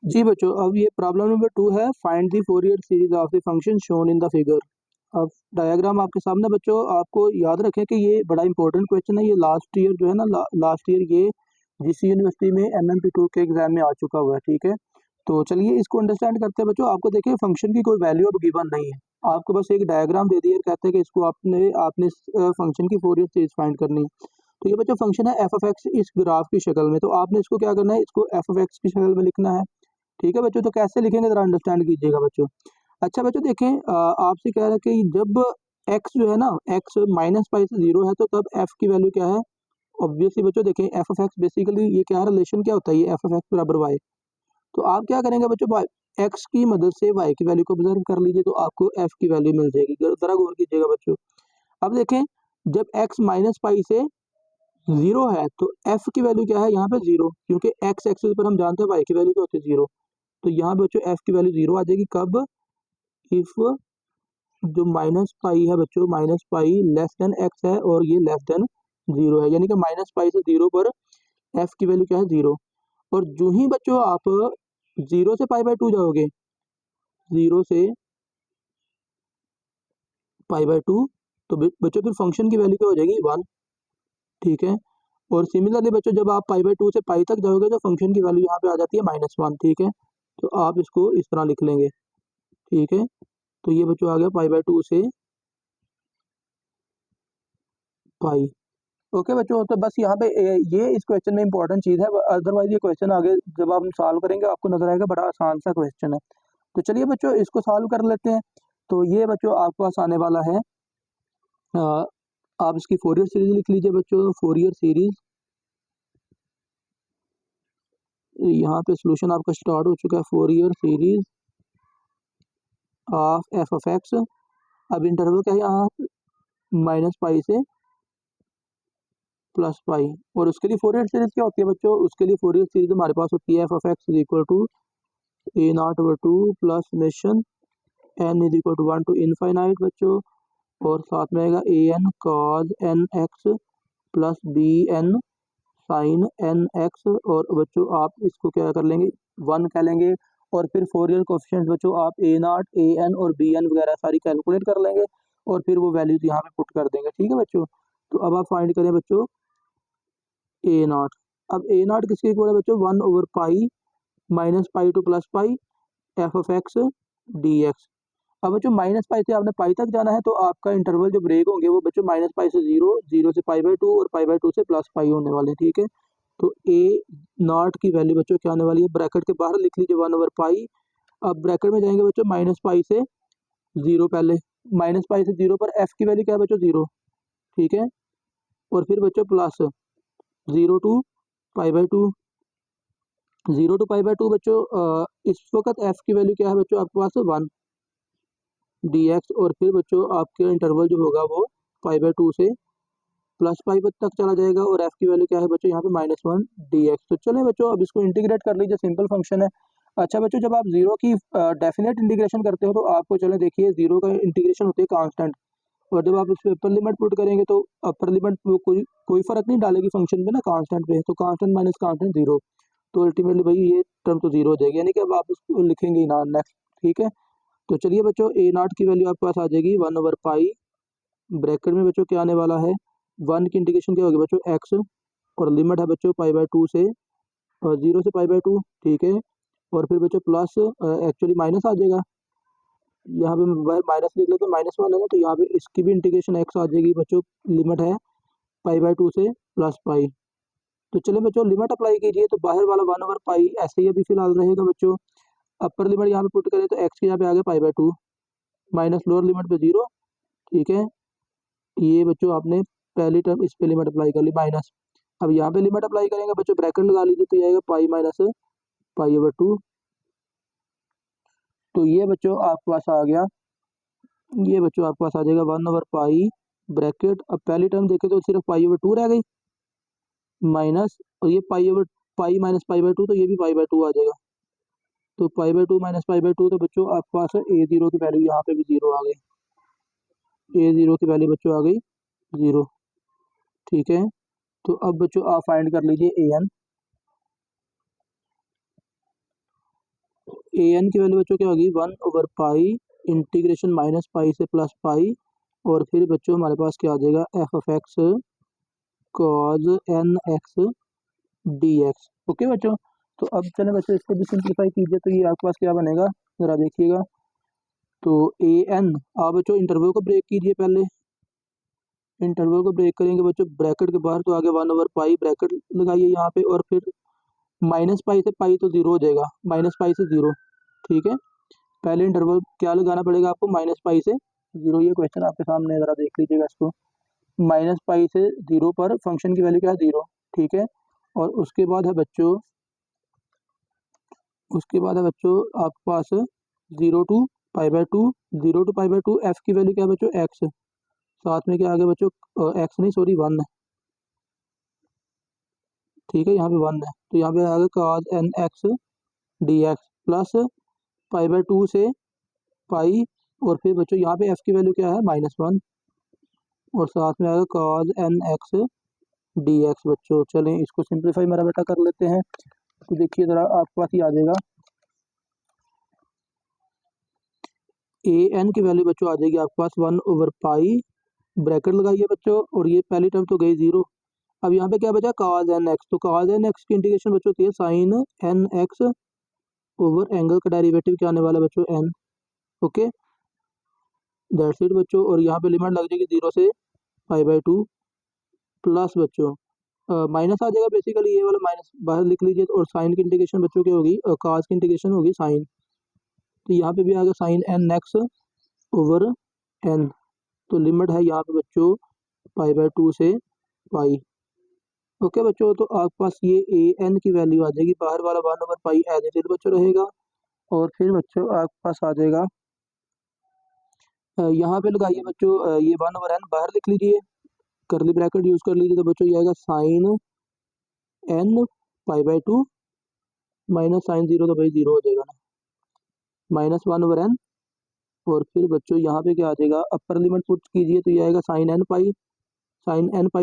जी बच्चों, अब ये प्रॉब्लम नंबर 2 है, find the Fourier series of the function shown in the figure. अब डायग्राम आपके सामने बच्चों, आपको याद रखें कि ये बड़ा इंपॉर्टेंट क्वेश्चन है। ये लास्ट ईयर जो है ना, लास्ट ईयर ये जीसी यूनिवर्सिटी में MMP2 के एग्जाम में आ चुका हुआ है। ठीक है, तो चलिए इसको अंडरस्टैंड करते हैं बच्चों। आपको देखिए फंक्शन की कोई वैल्यू अब गिवन नहीं है, आपको बस एक डायग्राम दे दिया, कहते हैं कि इसको आपने आपने फंक्शन की फोरियर सीरीज फाइंड करनी। तो ये बच्चों फंक्शन है एफ ऑफ एक्स इस ग्राफ की शक्ल में। तो आपने इसको क्या करना है, इसको एफ ऑफ एक्स की शक्ल में लिखना है। ठीक है बच्चों, तो कैसे लिखेंगे जरा अंडरस्टैंड कीजिएगा बच्चों। अच्छा बच्चों देखें, आपसे कह रहा है कि जब x जो है ना, x -पाई से 0 है, तो तब f की वैल्यू क्या है। ऑब्वियसली बच्चों देखें एफ ऑफ एक्स बेसिकली ये क्या है, रिलेशन क्या होता है, ये एफ ऑफ एक्स बराबर वाई। तो आप क्या करेंगे बच्चों, एक्स की मदद से वाई की वैल्यू को ऑब्जर्व कर लीजिए, तो आपको एफ की वैल्यू मिल जाएगी। जरा गौर कीजिएगा बच्चों। अब देखें जब x -पाई से 0 है तो f की वैल्यू क्या है यहाँ पे 0, क्योंकि x एक्सिस पर हम जानते हैं y की वैल्यू क्या होती है 0। तो यहाँ पे बच्चों f की वैल्यू 0 आ जाएगी कब, इफ जो -पाई है बच्चों, -पाई लेस देन x है और ये लेस देन 0 है, यानी कि -पाई से 0 पर f की वैल्यू क्या है 0। और जो ही बच्चों आप 0 से पाई/2 जाओगे, 0 से पाई/2, तो बच्चों फिर फंक्शन की वैल्यू क्या हो जाएगी 1। ठीक है, और सिमिलरली बच्चों जब आप पाई/2 से पाई तक जाओगे तो फंक्शन की वैल्यू यहाँ पे आ जाती है -1। ठीक है, तो आप इसको इस तरह लिख लेंगे। ठीक है, तो ये बच्चों आ गया पाई/2 से पाई। ओके बच्चों, तो बस यहाँ पे ये इस क्वेश्चन में इंपॉर्टेंट चीज़ है, अदरवाइज ये क्वेश्चन आगे जब आप सॉल्व करेंगे आपको नजर आएगा बड़ा आसान सा क्वेश्चन है। तो चलिए बच्चों इसको सॉल्व कर लेते हैं। तो ये बच्चों आपके पास आने वाला है, आप इसकी फोरियर सीरीज लिख लीजिए बच्चों। फोरियर सीरीज, यहाँ पे सोल्यूशन आपका स्टार्ट हो चुका है। Fourier series of f of x, अब इंटरवल क्या है यहाँ, -पाई से +पाई। और उसके लिए फोरियर सीरीज क्या होती है बच्चों, उसके लिए फोरियर सीरीज हमारे पास होती है f of x is equal to a0/2 plus summation n is equal to 1 to infinite बच्चों, और साथ में आएगा an cos nx plus bn sine nx। और बच्चों आप इसको क्या कर लेंगे, 1 कह लेंगे, और फिर फोरियर कोफिशिएंट बच्चों आप a0 an और bn वगैरह सारी कैलकुलेट कर लेंगे, और फिर वो वैल्यूज यहाँ पे पुट कर देंगे। ठीक है बच्चों, तो अब आप फाइंड करें बच्चों a0। अब a0 किसके इक्वल है बच्चों, 1 ओवर पाई -पाई टू +पाई f of x d x. अब बच्चों -पाई से आपने पाई तक जाना है, तो आपका इंटरवल जो ब्रेक होंगे वो बच्चों -पाई से 0, 0 से पाई/2 और पाई/2 से +पाई होने वाले हैं। ठीक है, तो a0 की वैल्यू बच्चों क्या आने वाली है, ब्रैकेट के बाहर लिख लीजिए 1 ओवर पाई। अब ब्रैकेट में जाएंगे बच्चों -पाई से 0, पहले -पाई से 0 पर f की वैल्यू क्या है बच्चों 0। ठीक है, और फिर बच्चों प्लस 0 टू पाई/2, 0 टू पाई/2 बच्चों इस वक्त f की वैल्यू क्या है बच्चों आपके पास 1 dx। और फिर बच्चों आपके इंटरवल जो होगा वो पाई/2 से +पाई तक चला जाएगा, और f की वैल्यू क्या है बच्चों यहाँ पे -1 dx। तो चलें बच्चों अब इसको इंटीग्रेट कर लीजिए, सिंपल फंक्शन है। अच्छा बच्चों, जब आप 0 की डेफिनेट इंटीग्रेशन करते हो तो आपको चलें देखिए 0 का इंटीग्रेशन होती है कांस्टेंट, और जब आप इस पर अपर लिमिट पुट करेंगे तो अपर लिमिट कोई फर्क नहीं डालेगी फंक्शन पे ना, कांस्टेंट पे, तो कांस्टेंट माइनस कांस्टेंट 0। तो अल्टीमेटली भाई ये टर्म तो जीरो हो जाएगी, यानी कि अब आप उसको लिखेंगे ही ना नेक्स्ट। ठीक है, तो चलिए बच्चों ए नॉट की वैल्यू आपके पास आ जाएगी 1/पाई, ब्रैकेट में बच्चों क्या आने वाला है, 1 की इंटीग्रेशन क्या होगी बच्चों एक्स, और लिमिट है बच्चों पाई/2 से 0 से पाई/2। ठीक है, और फिर बच्चों प्लस एक्चुअली माइनस आ जाएगा, यहाँ पे माइनस लिख लेते हैं, -1 है ना, तो यहाँ पे इसकी भी इंटीग्रेशन एक्स आ जाएगी बच्चों, लिमिट है पाई/2 से प्लस पाई। तो चलिए बच्चों लिमिट अप्लाई कीजिए, तो बाहर वाला 1/पाई ऐसे ही अभी फिलहाल रहेगा बच्चों। अपर लिमिट यहाँ पे पुट करें तो एक्स के यहाँ पे आ गया पाई/2 माइनस लोअर लिमिट पे 0। ठीक है, ये बच्चों आपने पहली टर्म इस पे लिमिट अप्लाई कर ली माइनस। अब यहाँ पे लिमिट अप्लाई करेंगे बच्चों, ब्रैकेट लगा लीजिए, तो ये आएगा पाई माइनस पाई/2। तो ये बच्चों आपके पास आ गया, ये बच्चों आपके पास आ जाएगा 1/पाई ब्रैकेट। अब पहली टर्म देखें तो सिर्फ पाई/2 रह गई माइनस, और ये पाई माइनस पाई/2, तो ये भी पाई/2 आ जाएगा। तो पाई/2 माइनस पाई/2, तो बच्चों आपके पास a0 की वैल्यू यहाँ पे भी 0 आ गई, a0 की वैल्यू बच्चों आ गई 0। ठीक है, तो अब बच्चों आप फाइंड कर लीजिए an की वैल्यू बच्चों क्या होगी 1/पाई इंटीग्रेशन माइनस पाई से प्लस पाई, और फिर बच्चों हमारे पास क्या आ जाएगा f(x) cos nx dx। Okay बच्चों, तो अब चले बच्चों इसको भी सिंप्लीफाई कीजिए, तो ये आपके पास क्या बनेगा जरा देखिएगा। तो an, आप बच्चों इंटरवल को ब्रेक कीजिए, पहले इंटरवल को ब्रेक करेंगे बच्चों, ब्रैकेट के बाहर तो आगे 1/पाई, ब्रैकेट लगाइए यहाँ पे, और फिर माइनस पाई से पाई तो 0 हो जाएगा, माइनस पाई से 0। ठीक है, पहले इंटरवल क्या लगाना पड़ेगा आपको, माइनस पाई से 0। ये क्वेश्चन आपके सामने जरा देख लीजिएगा इसको, माइनस पाई से 0 पर फंक्शन की वैल्यू क्या है 0। ठीक है, और उसके बाद है बच्चों, आपके पास 0 to पाई/2, 0 to पाई/2, एफ की वैल्यू क्या है बच्चों एक्स, साथ में क्या आ गया बच्चों एक्स नहीं सॉरी 1 है। ठीक है, यहाँ पे 1 है, तो यहाँ पे आ गया cos nx dx प्लस पाई/2 से पाई, और फिर बच्चों यहाँ पे एफ की वैल्यू क्या है -1, और साथ में आएगा cos nx dx। बच्चों चलें इसको सिंप्लीफाई मेरा बेटा कर लेते हैं, तो देखिए ज़रा आपके पास ही आ जाएगा, an की वैल्यू बच्चों आ जाएगी आपके पास 1/पाई, ब्रैकेट लगाइए बच्चों, और ये पहली टर्म तो गई 0। अब यहाँ पे क्या बचा cos nx, तो cos nx की इंटीग्रेशन बच्चों होती है sin nx ओवर एंगल का डेरिवेटिव क्या आने वाला है बच्चों n। ओके, दैट्स इट बच्चों, और यहाँ पे लिमिट लग जाएगी 0 से पाई/2 प्लस बच्चों माइनस आ जाएगा, बेसिकली ये वाला माइनस बाहर लिख लीजिए, और साइन की इंटीग्रेशन बच्चों क्या होगी cos की इंटीग्रेशन होगी साइन, तो यहाँ पे भी आ गया sin nx ओवर n। तो लिमिट है यहाँ पे बच्चों पाई/2 से पाई। ओके बच्चों, तो आपके पास ये an की वैल्यू आ जाएगी, बाहर वाला 1/पाई एज इट इज बच्चों रहेगा, और फिर बच्चों आपके पास आ जाएगा यहाँ पे लगाइए बच्चों ये 1/n बाहर लिख लीजिए, करली ब्रैकेट यूज कर लीजिए, तो बच्चों ये आएगा साइन n पाई/2 माइनस साइन 0, तो भाई 0 हो जाएगा ना, -1/n, और फिर बच्चों यहाँ पे क्या आ जाएगा अपर लिमिट पुट कीजिए, तो ये आएगा साइन n पाई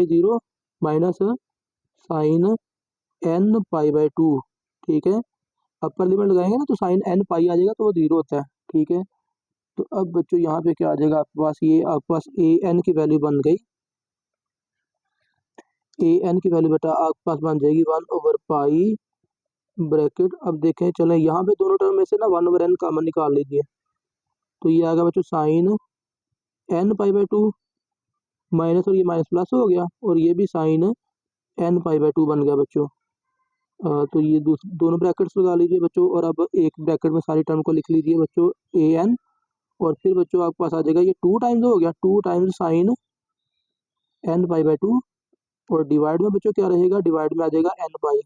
0 माइनस साइन n पाई/2। ठीक है, अपर लिमिट लगाएंगे ना तो साइन n पाई आ जाएगा, तो वो 0 होता है। ठीक है, तो अब बच्चों यहाँ पे क्या आ जाएगा आपके पास, ये आपके पास an की वैल्यू बन गई, an की वैल्यू बेटा आपके पास बन जाएगी 1/पाई ब्रैकेट। अब देखें चलें यहाँ पे दोनों टर्म में से ना 1/n कॉमन निकाल लीजिए, तो ये आएगा बच्चों साइन n पाई/2 माइनस, और ये माइनस प्लस हो गया, और ये भी साइन n पाई/2 बन गया बच्चों। तो ये दोनों ब्रैकेट्स लगा लीजिए बच्चों, और अब एक ब्रैकेट में सारी टर्म को लिख लीजिए बच्चों an, और फिर बच्चों आपके पास आ जाएगा ये 2 टाइम्स हो गया, 2 टाइम्स साइन n पाई/2, और डिवाइड में बच्चों क्या रहेगा, डिवाइड में आ जाएगा n पाई।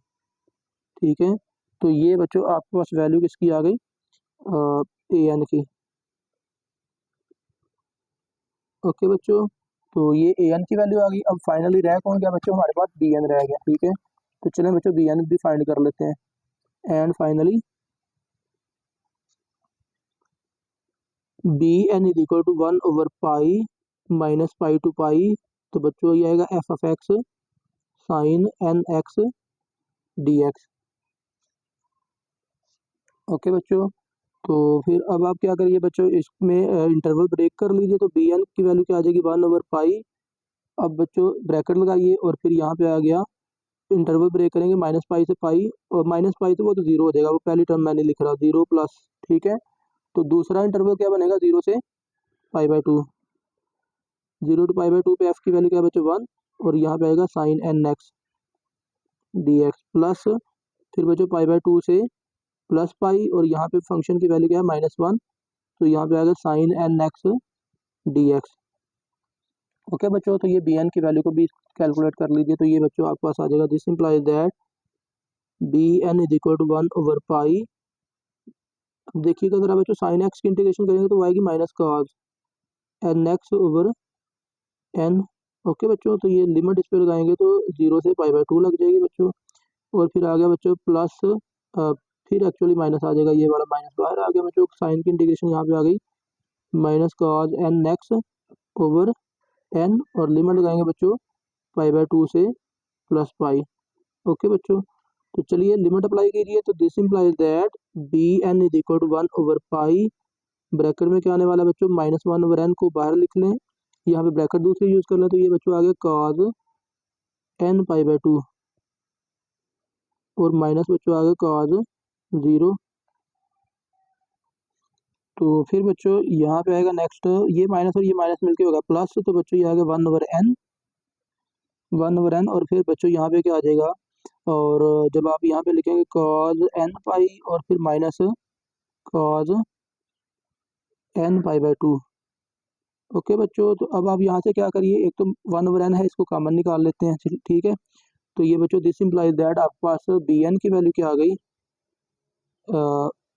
ठीक है, तो ये बच्चों आपके पास वैल्यू किसकी आ गई an की। ओके बच्चों, तो ये an की वैल्यू आ गई। अब फाइनली रह कौन गया बच्चों, हमारे पास bn रह गया। ठीक है, तो चलें बच्चों bn भी फाइंड कर लेते हैं, and finally bn is equal to 1/पाई माइनस पाई टू पाई, तो बच्चों ये आएगा f(x) sign nx dx। Okay बच्चों, तो फिर अब आप क्या करिए बच्चों, इसमें इंटरवल ब्रेक कर लीजिए, तो बी एन की वैल्यू क्या आ जाएगी 1/पाई। अब बच्चों ब्रैकेट लगाइए और फिर यहाँ पे आ गया, इंटरवल ब्रेक करेंगे -पाई से पाई, और -पाई तो वो तो जीरो हो जाएगा, वो पहली टर्म मैंने लिख रहा 0 प्लस, ठीक है। तो दूसरा इंटरवल क्या बनेगा 0 से पाई/2, 0 to पाई/2 पे एफ की वैल्यू क्या है बच्चों 1, और यहाँ पे आएगा sine n x d x plus, फिर बच्चों पाई/2 से प्लस पाई, और यहाँ पे फंक्शन की वैल्यू क्या है -1, तो यहाँ पे आएगा sine n x d x. Okay बच्चों, तो ये बी एन की वैल्यू को भी कैलकुलेट कर लीजिए, तो ये बच्चों आपके पास आ जाएगा, this implies that b N is equal to 1/पाई। अब देखिएगा जरा बच्चों, साइन एक्स की इंटीग्रेशन करेंगे तो वो आएगी minus cos n x over n. Okay बच्चों, तो ये लिमिट इस पर लगाएंगे तो 0 से पाई/2 लग जाएगी बच्चों, और फिर आ गया बच्चों प्लस, फिर एक्चुअली माइनस आ जाएगा, ये वाला माइनस बाहर आ गया बच्चों, साइन की इंटीग्रेशन यहाँ पे आ गई minus cos n x over n, और लिमिट लगाएंगे बच्चों पाई/2 से प्लस पाई। ओके बच्चों, तो चलिए लिमिट अप्लाई कीजिए, तो this implies that b N is equal to 1/पाई, ब्रैकेट में क्या आने वाला है बच्चों -1/n को बाहर लिख लें, यहाँ पे ब्रैकेट दूसरी यूज कर लें, तो ये बच्चों आ गया cos n पाई/2, और माइनस बच्चों आ गया cos 0। तो फिर बच्चों यहाँ पे आएगा नेक्स्ट, ये माइनस और ये माइनस मिलके होगा प्लस, तो बच्चों ये आ गया 1/n, और फिर बच्चों यहाँ पे क्या आ जाएगा, और जब आप यहाँ पे लिखेंगे cos n पाई और फिर माइनस cos n पाई/2। ओके बच्चों, तो अब आप यहाँ से क्या करिए, एक तो 1/n है, इसको कॉमन निकाल लेते हैं, ठीक है। तो ये बच्चों दिस इम्प्लाइज दैट आपके पास बी एन की वैल्यू क्या आ गई,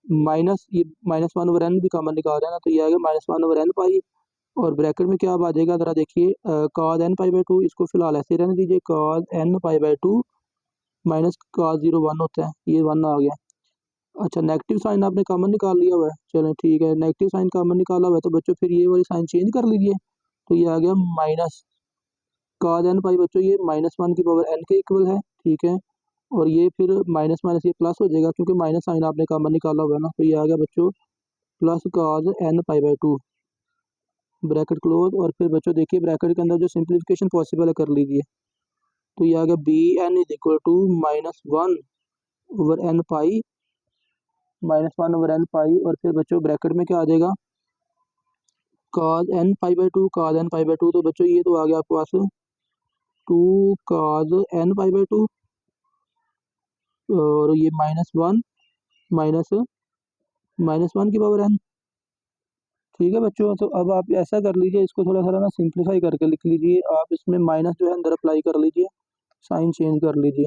माइनस, ये -1/n भी कॉमन निकाल रहे हैं ना, तो ये आ गया -1/n पाई, और ब्रैकेट में क्या अब आ जाएगा ज़रा देखिए, cos n पाई/2, इसको फिलहाल ऐसे रहने दीजिए, cos n पाई/2 माइनस cos 0 1 होता है, ये 1 आ गया। अच्छा, नेगेटिव साइन आपने कॉमन निकाल लिया हुआ है, चलो ठीक है, नेगेटिव साइन कॉमन निकाला हुआ है, तो बच्चों फिर ये वाली साइन चेंज कर लीजिए, तो ये आ गया माइनस cos n पाई बच्चों, ये -1 की पावर n के इक्वल है, ठीक है। और ये फिर माइनस माइनस ये प्लस हो जाएगा, क्योंकि माइनस साइन आपने कॉमन निकाला हुआ है ना, तो ये आ गया बच्चों प्लस cos n पाई/2, ब्रैकेट क्लोज, और फिर बच्चों देखिए ब्रैकेट के अंदर जो सिंप्लीफिकेशन पॉसिबल है कर लीजिए, तो ये आ गया B N is equal to -1/n pi, -1/n pi, और फिर बच्चों ब्रैकेट में क्या आ जाएगा cos n पाई/2, तो बच्चों ये तो आ गया आपके पास 2 cos n पाई/2, और ये -1 माइनस -1 की पावर n, ठीक है बच्चों। तो अब आप ऐसा कर लीजिए, इसको थोड़ा सा ना सिंप्लीफाई करके लिख लीजिए, आप इसमें माइनस जो है अंदर अप्लाई कर लीजिए, साइन चेंज कर लीजिए,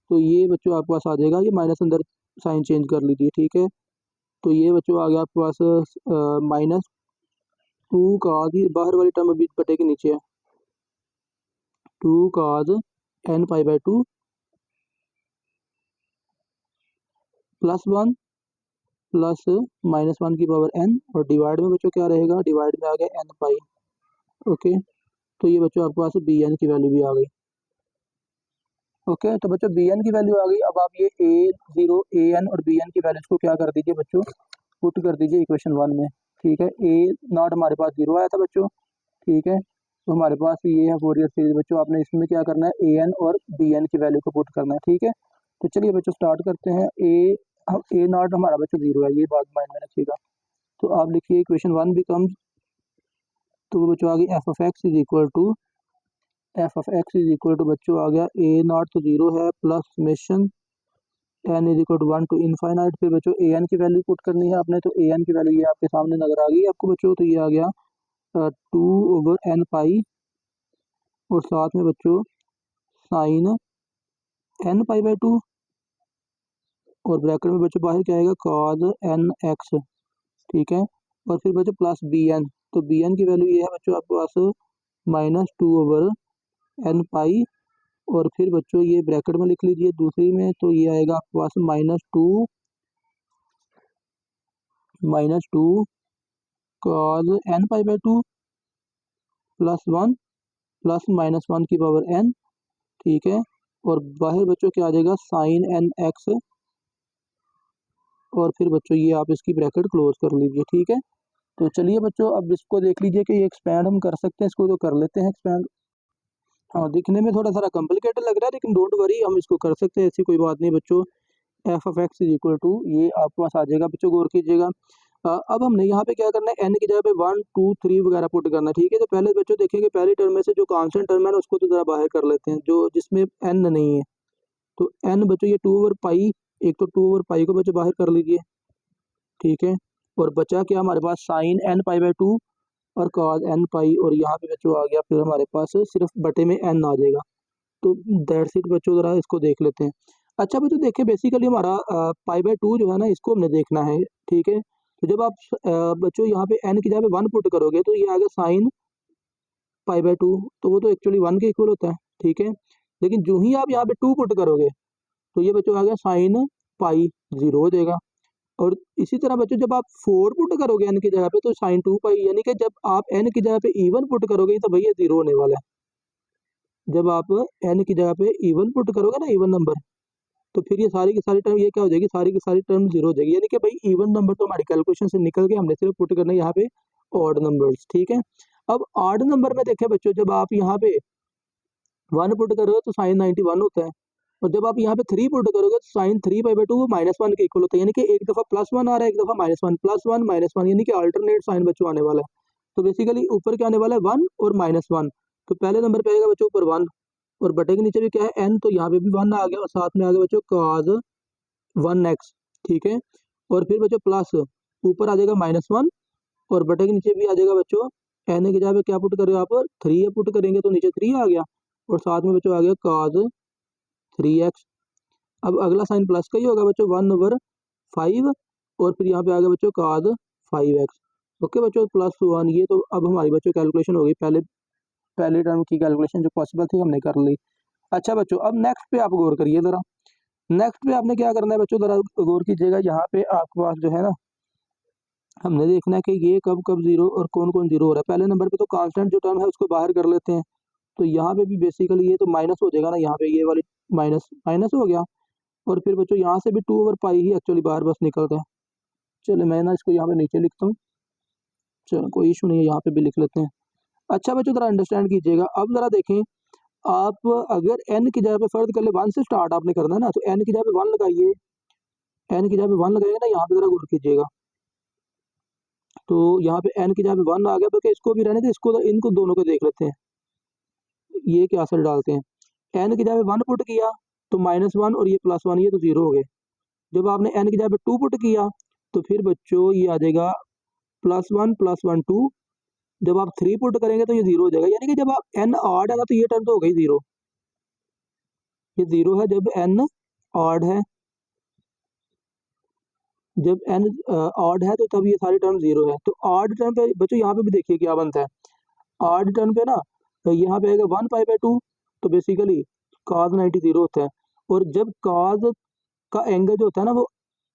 तो ये बच्चों आपके पास आ जाएगा, ये माइनस अंदर साइन चेंज कर लीजिए, ठीक है। तो ये बच्चों आ गया आपके पास -2 cos, ये बाहर वाली टर्म अभी बटे के नीचे है, 2 cos n पाई/2 +1 प्लस -1 की पावर n, और डिवाइड में बच्चों क्या रहेगा, डिवाइड में आ गया n पाई। ओके, तो ये बच्चों आपके पास बी एन की वैल्यू भी आ गई। ओके, तो बच्चों बी एन की वैल्यू आ गई, अब आप ये a0 a n और बी एन की वैल्यूज को क्या कर दीजिए बच्चों, पुट कर दीजिए इक्वेशन 1 में, ठीक है। ए नॉट हमारे पास 0 आया था बच्चों, ठीक है, तो हमारे पास ये है फोरियर सीरीज बच्चों, आपने इसमें क्या करना है ए एन और बी एन की वैल्यू को पुट करना है, ठीक है। तो चलिए बच्चों स्टार्ट करते हैं, ए नॉट हमारा बच्चों 0 है, ये बात माइंड में रखिएगा। तो आप लिखिए इक्वेशन 1 बिकम्स, तो बच्चों आ गई f of x is equal to बच्चों आ गया ए नॉट तो 0 है, plus summation n is equal to 1 to infinite, फिर बच्चों ए एन की वैल्यू पुट करनी है आपने, तो ए एन की वैल्यू ये आपके सामने नजर आ गई आपको बच्चों, तो ये आ गया 2/n पाई, और साथ में बच्चों साइन n पाई/2, और ब्रैकेट में बच्चों बाहर क्या आएगा cos n x, ठीक है। और फिर बच्चों प्लस बी एन, तो बी एन की वैल्यू ये है बच्चों आपके पास -2/n पाई, और फिर बच्चों ये ब्रैकेट में लिख लीजिए दूसरी में, तो ये आएगा आपके पास -2 cos n पाई/2 +1 प्लस -1 की पावर n, ठीक है। और बाहर बच्चों क्या आ जाएगा साइन n x और फिर बच्चों ये आप इसकी ब्रैकेट क्लोज कर लीजिए। ठीक है, तो चलिए बच्चों अब इसको देख लीजिए कि ये एक्सपैंड हम कर सकते हैं, इसको तो कर लेते हैं एक्सपैंड। हाँ, दिखने में थोड़ा सारा कॉम्प्लिकेटेड लग रहा है लेकिन डोंट वरी, हम इसको कर सकते हैं, ऐसी कोई बात नहीं बच्चों। F of x is equal to, ये आपके पास आ जाएगा बच्चों, गौर कीजिएगा। अब हमने यहाँ पे क्या करना है, एन की जगह पे 1 2 3 वगैरह पुट करना है। ठीक है, तो पहले बच्चों देखेंगे पहली टर्म में से जो कांस्टेंट टर्म है ना उसको तो जरा बाहर कर लेते हैं, जो जिसमें एन नहीं है। तो एन बच्चों ये 2/पाई, एक तो 2/पाई को बच्चों बाहर कर लीजिए। ठीक है, और बचा क्या हमारे पास, साइन एन पाई बाई 2 और कॉज एन पाई, और यहाँ पे बच्चों आ गया फिर हमारे पास सिर्फ बटे में एन आ जाएगा। तो दैट्स इट बच्चों, जरा इसको देख लेते हैं। अच्छा बच्चों देखिए, बेसिकली हमारा पाई बाई 2 जो है ना इसको हमने देखना है। ठीक है, तो जब आप बच्चों यहाँ पे एन की जगह पे 1 पुट करोगे तो ये आ गया साइन पाई बाई 2, तो वो तो एक्चुअली 1 के इक्वल होता है। ठीक है, लेकिन जो ही आप यहाँ पे 2 पुट करोगे तो ये बच्चों आ गया साइन पाई, 0 हो जाएगा। और इसी तरह बच्चों जब आप 4 पुट करोगे एन की जगह पे तो साइन 2 पाई, यानी कि जब आप एन की जगह पे इवन पुट करोगे तो भैया 0 होने वाला है। जब आप एन की जगह पे इवन पुट करोगे ना, इवन नंबर, तो फिर ये सारी की सारी टर्म ये क्या हो जाएगी, सारी की सारी टर्म 0 हो जाएगी, यानी कि भाई इवन नंबर तो हमारी कैलकुलेशन से निकल के हमने सिर्फ पुट करना है यहाँ पे ऑड नंबर्स। ठीक है, अब ऑड नंबर में देखें बच्चों, जब आप यहाँ पे 1 पुट करोगे तो साइन 91 होता है, और जब आप यहाँ पे 3 पुट करोगे तो साइन 3 पाई बाई 2 -1 के इक्वल होता है, यानी कि एक दफा +1 आ रहा है, एक दफा -1, +1 -1, यानी कि अल्टरनेट साइन बच्चों आने वाला है। तो बेसिकली ऊपर क्या आने वाला है, 1 और -1। तो पहले नंबर पे आएगा बच्चों ऊपर 1, और बटे के नीचे भी क्या है एन, तो यहाँ पे भी 1 आ गया, और साथ में आ गया बच्चों cos 1x। ठीक है, और फिर बच्चों प्लस ऊपर आ जाएगा -1, और बटे के नीचे भी आ जाएगा बच्चों, एन की जगह पे क्या पुट कर रहे हो आप, 3 पुट करेंगे तो नीचे 3 आ गया, और साथ में बच्चों आ गया cos 3x। अब अगला साइन प्लस का ही होगा बच्चों, 1/5, और फिर यहाँ पे आ गया बच्चों cos 5x। ओके बच्चों, +1, ये तो अब हमारी बच्चों कैलकुलेशन हो गई, पहले पहले टर्म की कैलकुलेशन जो पॉसिबल थी हमने कर ली। अच्छा बच्चों, अब नेक्स्ट पे आप गौर करिए ज़रा। नेक्स्ट पे आपने क्या करना है बच्चों, ज़रा गौर कीजिएगा, यहाँ पे आपके पास जो है ना, हमने देखना है कि ये कब कब 0 और कौन कौन 0 हो रहा है। पहले नंबर पे तो कांस्टेंट जो टर्म है उसको बाहर कर लेते हैं, तो यहाँ पे भी बेसिकली ये तो माइनस हो जाएगा ना, यहाँ पे ये वाली माइनस माइनस हो गया, और फिर बच्चों यहाँ से भी 2/पाई ही एक्चुअली बाहर बस निकलता है। चलो मैं ना इसको यहाँ पे नीचे लिखता हूँ, चलो कोई इशू नहीं है, यहाँ पे भी लिख लेते हैं। अच्छा बच्चों ज़रा अंडरस्टैंड कीजिएगा, अब ज़रा देखें, आप अगर एन की जगह पे फर्ज कर ले 1 से स्टार्ट आपने करना है ना, तो एन की जगह पे 1 लगाइए, एन की जगह पे 1 लगाइए ना, यहाँ पे ज़रा गौर कीजिएगा। तो यहाँ पे एन की जगह पे 1 आ गया, तो इसको भी रहने दे, इसको इनको दोनों को देख लेते हैं ये क्या असर डालते हैं। एन की जगह पे 1 पुट किया तो -1, और ये +1, ये तो 0 हो गए। जब आपने एन की जगह पे 2 पुट किया तो फिर बच्चों ये आ जाएगा +1 +1 2। जब आप 3 पुट करेंगे तो ये 0 हो जाएगा, यानी कि जब आप एन ऑड है ना तो ये टर्म तो हो गई 0, ये 0 है जब एन ऑड है, जब एन ऑड है तो तब ये सारी टर्म 0 है। तो ऑड टर्म पे बच्चों यहाँ पे भी देखिए क्या बनता है, ऑड टर्म पे ना, तो यहाँ पे आएगा 1 पाई बाई 2, तो बेसिकली cos 90 0 होता है, और जब cos का एंगल जो होता है ना वो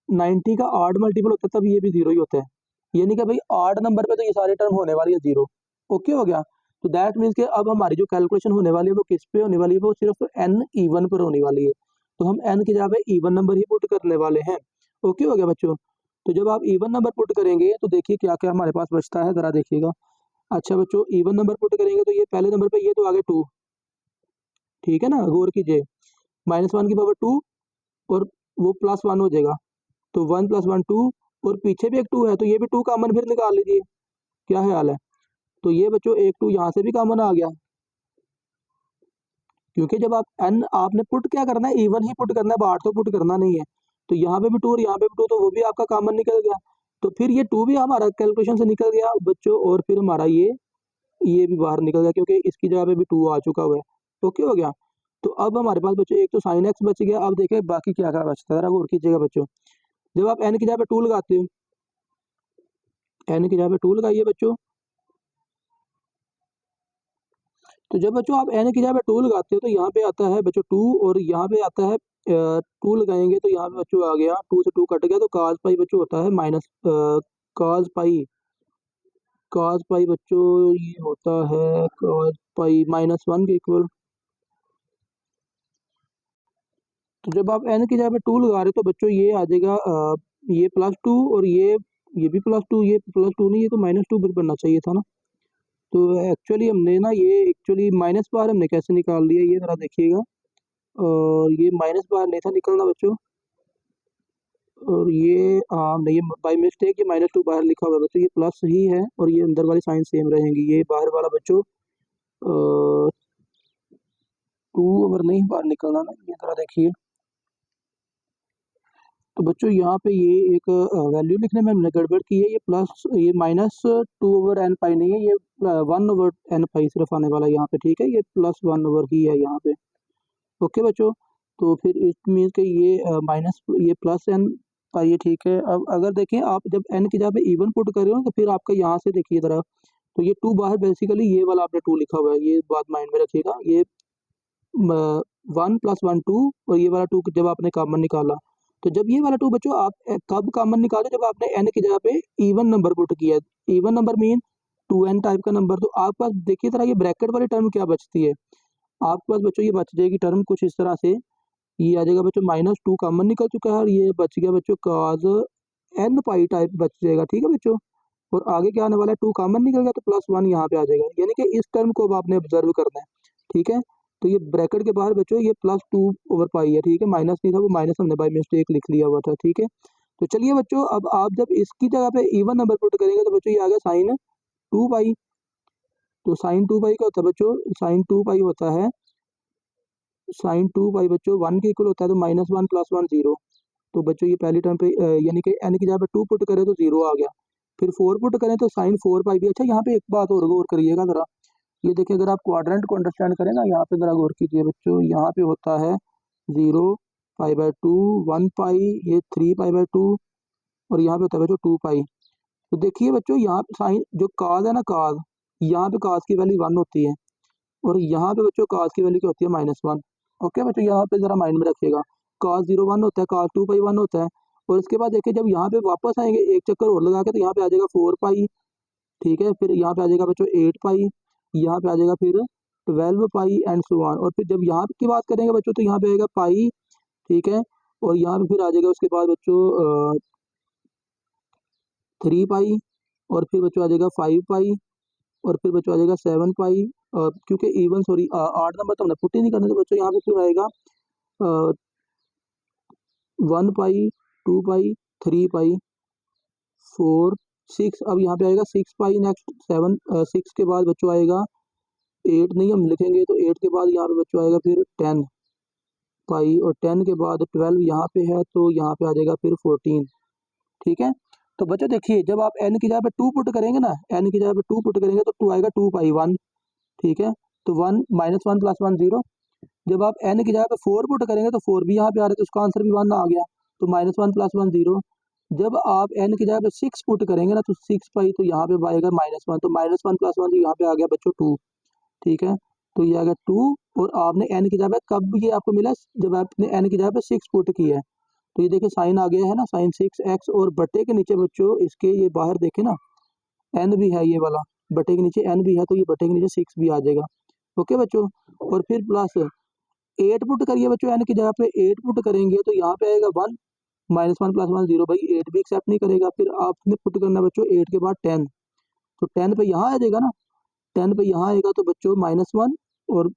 90 का ऑड मल्टीपल होता है, तब ये भी 0 ही होता है, यानी कि भाई ऑड नंबर पे तो ये सारी टर्म होने वाली है 0। ओके हो गया, तो दैट मीन्स कि अब हमारी जो कैलकुलेशन होने वाली है वो किस पे होने वाली है, वो सिर्फ एन इवन पर होने वाली है, तो हम एन की जगह पे इवन नंबर ही पुट करने वाले हैं। ओके हो गया बच्चों, तो जब आप इवन नंबर पुट करेंगे तो देखिए क्या क्या हमारे पास बचता है, ज़रा देखिएगा। अच्छा बच्चों, इवन नंबर पुट करेंगे तो ये पहले नंबर पे ये तो आ गए 2, ठीक है ना, गौर कीजिए, -1 की पावर 2, और वो +1 हो जाएगा, तो 1 + 1 2, और पीछे भी एक 2 है तो ये भी 2 कॉमन फिर निकाल लीजिए, क्या ख्याल है। तो ये बच्चों एक 2 यहाँ से भी कॉमन आ गया, क्योंकि जब आप एन आपने पुट क्या करना है, इवन ही पुट करना है, बाहर तो पुट करना नहीं है। तो यहाँ पे भी 2 और यहाँ पे भी 2, तो वो भी आपका कॉमन निकल गया, तो फिर ये 2 भी हमारा कैलकुलेशन से निकल गया बच्चों, और फिर हमारा ये भी बाहर निकल गया क्योंकि इसकी जगह पे भी 2 आ चुका हुआ है। ओके हो गया, तो अब हमारे पास बच्चों एक तो साइन एक्स बच गया। अब देखें बाकी क्या क्या बचता है, जरा गौर कीजिएगा बच्चों। जब आप एन की जगह पे 2 लगाते हो, एन की जगह पे 2 लगाइए बच्चों, तो जब बच्चों आप एन की जगह पे 2 लगाते हो तो यहाँ पे आता है बच्चों 2, और यहाँ पे आता है 2 लगाएंगे तो यहाँ पे बच्चों आ गया 2 से 2 कट गया, तो cos पाई बच्चों होता है माइनस cos पाई बच्चों ये होता है cos पाई -1 के इक्वल। तो जब आप एन की जगह पे 2 लगा रहे हो तो बच्चों ये आ जाएगा ये +2 और ये भी +2, ये +2 नहीं, ये तो -2 बनना चाहिए था ना। तो एक्चुअली हमने ना ये एक्चुअली माइनस बार हमने कैसे निकाल दिया ये ज़रा देखिएगा। और ये माइनस बार नहीं था निकलना बच्चों, और ये नहीं, ये बाय मिस्टेक ये -2 बाहर लिखा हुआ है बच्चों, ये प्लस ही है और ये अंदर वाली साइन सेम रहेंगी। ये बाहर वाला बच्चों 2 ओवर नहीं बाहर निकलना ना, ये ज़रा देखिए। तो बच्चों यहाँ पे ये एक वैल्यू लिखने में हमने गड़बड़ की है। ये -2 ओवर n पाई नहीं है, ये 1 ओवर n पाई सिर्फ आने वाला है यहाँ पे, ठीक है। ये +1 ओवर ही है यहाँ पे, ओके बच्चों। तो फिर इट मीन्स कि ये माइनस ये +n पाई है, ठीक है। अब अगर देखें आप जब n की जगह पे इवन पुट कर रहे हो तो फिर आपका यहाँ से देखिए ज़रा, तो ये 2 बाहर बेसिकली ये वाला आपने 2 लिखा हुआ है, ये बात माइंड में रखिएगा। ये 1 + 1 2 और ये वाला 2 जब आपने कॉमन निकाला, तो जब ये वाला 2 बच्चों आप कब कॉमन निकाले, जब आपने n की जगह पे इवन नंबर पुट किया। Even number mean 2n type का नंबर। तो आपके पास देखिए ज़रा ये ब्रैकेट वाली टर्म क्या बचती है आपके पास बच्चों, ये बच जाएगी टर्म कुछ इस तरह से। ये आ जाएगा बच्चों -2 कॉमन निकल चुका है और ये बच गया बच्चों cos n पाई टाइप बच जाएगा, ठीक है बच्चों। और आगे क्या आने वाला है, 2 कॉमन निकल गया तो +1 यहाँ पे आ जाएगा, यानी कि इस टर्म को अब आपने ऑब्जर्व करना है, ठीक है। तो ये ब्रैकेट के बाहर बच्चों ये +2 ओवर पाई है, ठीक है। माइनस नहीं था, वो माइनस हमने बाय मिस्टेक लिख लिया हुआ था, ठीक है। तो चलिए बच्चों, अब आप जब इसकी जगह पे इवन नंबर पुट करेंगे तो बच्चों ये आ गया sin 2 पाई। तो sin 2 पाई क्या होता है बच्चों, sin 2 पाई होता है, sin 2 पाई बच्चों 1 के इक्वल होता है, तो -1 + 1 0। तो बच्चों ये पहली टर्म पे यानी कि n की जगह पे 2 पुट करें तो 0 आ गया। फिर 4 पुट करें तो sin 4 पाई भी। अच्छा यहाँ पे एक बात और गौर करिएगा ज़रा, ये देखिए अगर आप क्वाड्रेंट को अंडरस्टैंड करें ना, यहाँ पे ज़रा गौर कीजिए बच्चों। यहाँ पे होता है 0 पाई/2 1 पाई, ये 3 पाई/2 और यहाँ पे होता है बच्चों 2 पाई। तो देखिए बच्चों यहाँ पे साइन जो cos है ना, cos, यहाँ पे cos की वैल्यू 1 होती है और यहाँ पे बच्चों cos की वैल्यू क्या होती है, -1। ओके बच्चों, यहाँ पे ज़रा माइंड में रखिएगा। cos 0 1 होता है, cos 2 पाई 1 होता है। और इसके बाद देखिए जब यहाँ पे वापस आएंगे एक चक्कर और लगा के, तो यहाँ पे आ जाएगा 4 पाई, ठीक है। फिर यहाँ पे आ जाएगा बच्चों 8 पाई, यहाँ पे आ जाएगा फिर 12 पाई एंड सो ऑन। और फिर जब यहाँ की बात करेंगे बच्चों तो यहाँ पे आएगा पाई, ठीक है। और यहाँ पे फिर आ जाएगा उसके बाद बच्चों 3 पाई और फिर बच्चों आ जाएगा 5 पाई और फिर बच्चों आ जाएगा 7 पाई। क्योंकि इवन सॉरी 8 नंबर तो हमने पुट ही नहीं करने, तो बच्चों यहाँ पे फिर आएगा 1 पाई 2 पाई 3 पाई 4 6। अब यहाँ पे आएगा 6 पाई नेक्स्ट 7 6 के बाद बच्चों आएगा 8 नहीं हम लिखेंगे, तो 8 के बाद यहाँ पे बच्चों आएगा फिर 10 पाई और 10 के बाद 12 यहाँ पे है, तो यहाँ पे आ जाएगा फिर 14, ठीक है। तो बच्चों देखिए जब आप n की जगह पे 2 पुट करेंगे ना, n की जगह पे 2 पुट करेंगे तो 2 आएगा 2 पाई 1, ठीक है। तो 1 -1 + 1 0। जब आप n की जगह पे 4 पुट करेंगे तो 4 भी यहाँ पे आ रहा है, तो उसका आंसर भी 1 आ गया, तो -1 + 1 0। जब आप n की जगह पे 6 पुट करेंगे ना, तो 6 पाई, तो यहाँ पे आएगा -1, तो -1 + 1 तो यहाँ पे आ गया बच्चों 2, ठीक है। तो ये आ गया 2 और आपने n की जगह पे कब ये आपको मिला, जब आपने n की जगह पे 6 पुट किया है। तो ये देखिए साइन आ गया है ना, साइन 6x, और बटे के नीचे बच्चों इसके ये बाहर देखे ना n भी है, ये वाला बटे के नीचे n भी है, तो ये बटे के नीचे 6 भी आ जाएगा, ओके बच्चों। और फिर प्लस 8 पुट करिए बच्चों, n की जगह पे 8 पुट करेंगे तो यहाँ पे आएगा 1 -1 + 1 0। भाई 8 भी एक्सेप्ट नहीं करेगा, फिर आपने पुट करना बच्चों 8 के बाद 10, तो 10 पे यहाँ आ जाएगा ना, 10 पे यहाँ आएगा तो बच्चों -1 और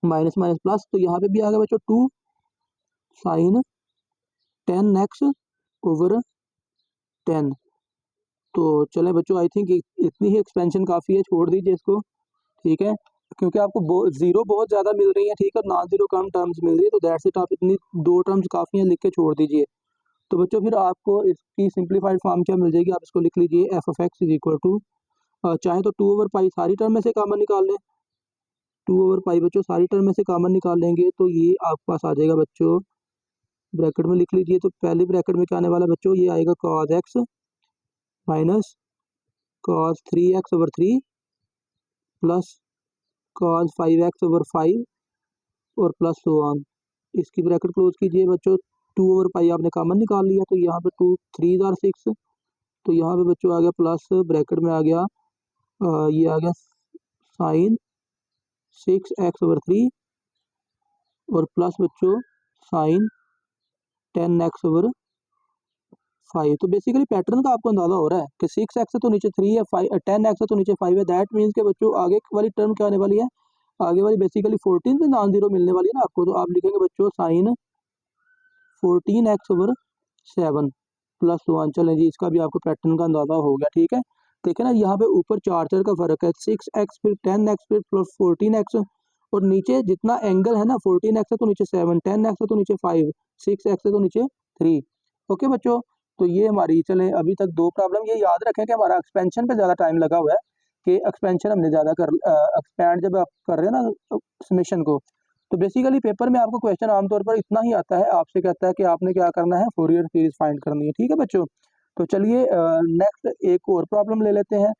माइनस माइनस प्लस, तो यहाँ पे भी आ गया बच्चों 2 साइन 10x ओवर 10। तो चलें बच्चों, आई थिंक इतनी ही एक्सपेंशन काफ़ी है, छोड़ दीजिए इसको, ठीक है। क्योंकि आपको ज़ीरो बहुत ज़्यादा मिल रही है, ठीक है, नॉन ज़ीरो कम टर्म्स मिल रही है, तो दैट्स इट, आप इतनी 2 टर्म्स काफ़ी हैं, लिख के छोड़ दीजिए। तो बच्चों फिर आपको इसकी सिंप्लीफाइड फॉर्म क्या मिल जाएगी, आप इसको लिख लीजिए f(x) चाहे तो 2 ओवर पाई सारी टर्म में से कॉमन निकाल लें, 2 ओवर पाई बच्चों सारी टर्म में से कॉमन निकाल लेंगे, तो ये आपके पास आ जाएगा बच्चों, ब्रैकेट में लिख लीजिए। तो पहली ब्रैकेट में क्या आने वाला बच्चों, ये आएगा cos x minus cos 3x over 3 plus cos 5x over 5 और प्लस सो ऑन। इसकी ब्रैकेट क्लोज कीजिए बच्चों, 2 ओवर पाई आपने कॉमन निकाल लिया, तो यहाँ पे 2 3 आर 6, तो यहाँ पे बच्चों आ गया प्लस, ब्रैकेट में आ गया ये आ गया साइन 6x ओवर 3 और प्लस बच्चों साइन 10x ओवर 5। तो बेसिकली पैटर्न का आपको अंदाजा हो रहा है कि 6x है तो नीचे 3 है, 10x है तो नीचे 5 है। दैट मीन्स के बच्चों आगे वाली टर्म क्या आने वाली है, आगे वाली बेसिकली 14 पे नॉन जीरो मिलने वाली है ना आपको। तो आप लिखेंगे बच्चों साइन 14x/7 प्लस 1। चलें जी, इसका भी आपको पैटर्न का अंदाजा हो गया, ठीक है। देखिए ना यहाँ पे ऊपर 4 का फर्क है, 6x फिर 10x फिर प्लस 14x, और नीचे जितना एंगल है ना 14x है तो नीचे 7, 10x है तो नीचे 5, 6x है तो नीचे 3। ओके बच्चों, तो ये हमारी, चलें अभी तक 2 प्रॉब्लम। ये याद रखें कि हमारा एक्सपेंशन पे ज़्यादा टाइम लगा हुआ है, कि एक्सपेंशन हमने ज़्यादा एक्सपैंड जब आप कर रहे हैं ना समेशन को, तो बेसिकली पेपर में आपको क्वेश्चन आमतौर पर इतना ही आता है, आपसे कहता है कि आपने क्या करना है, फोरियर सीरीज फाइंड करनी है, ठीक है बच्चों। तो चलिए नेक्स्ट एक और प्रॉब्लम ले लेते हैं,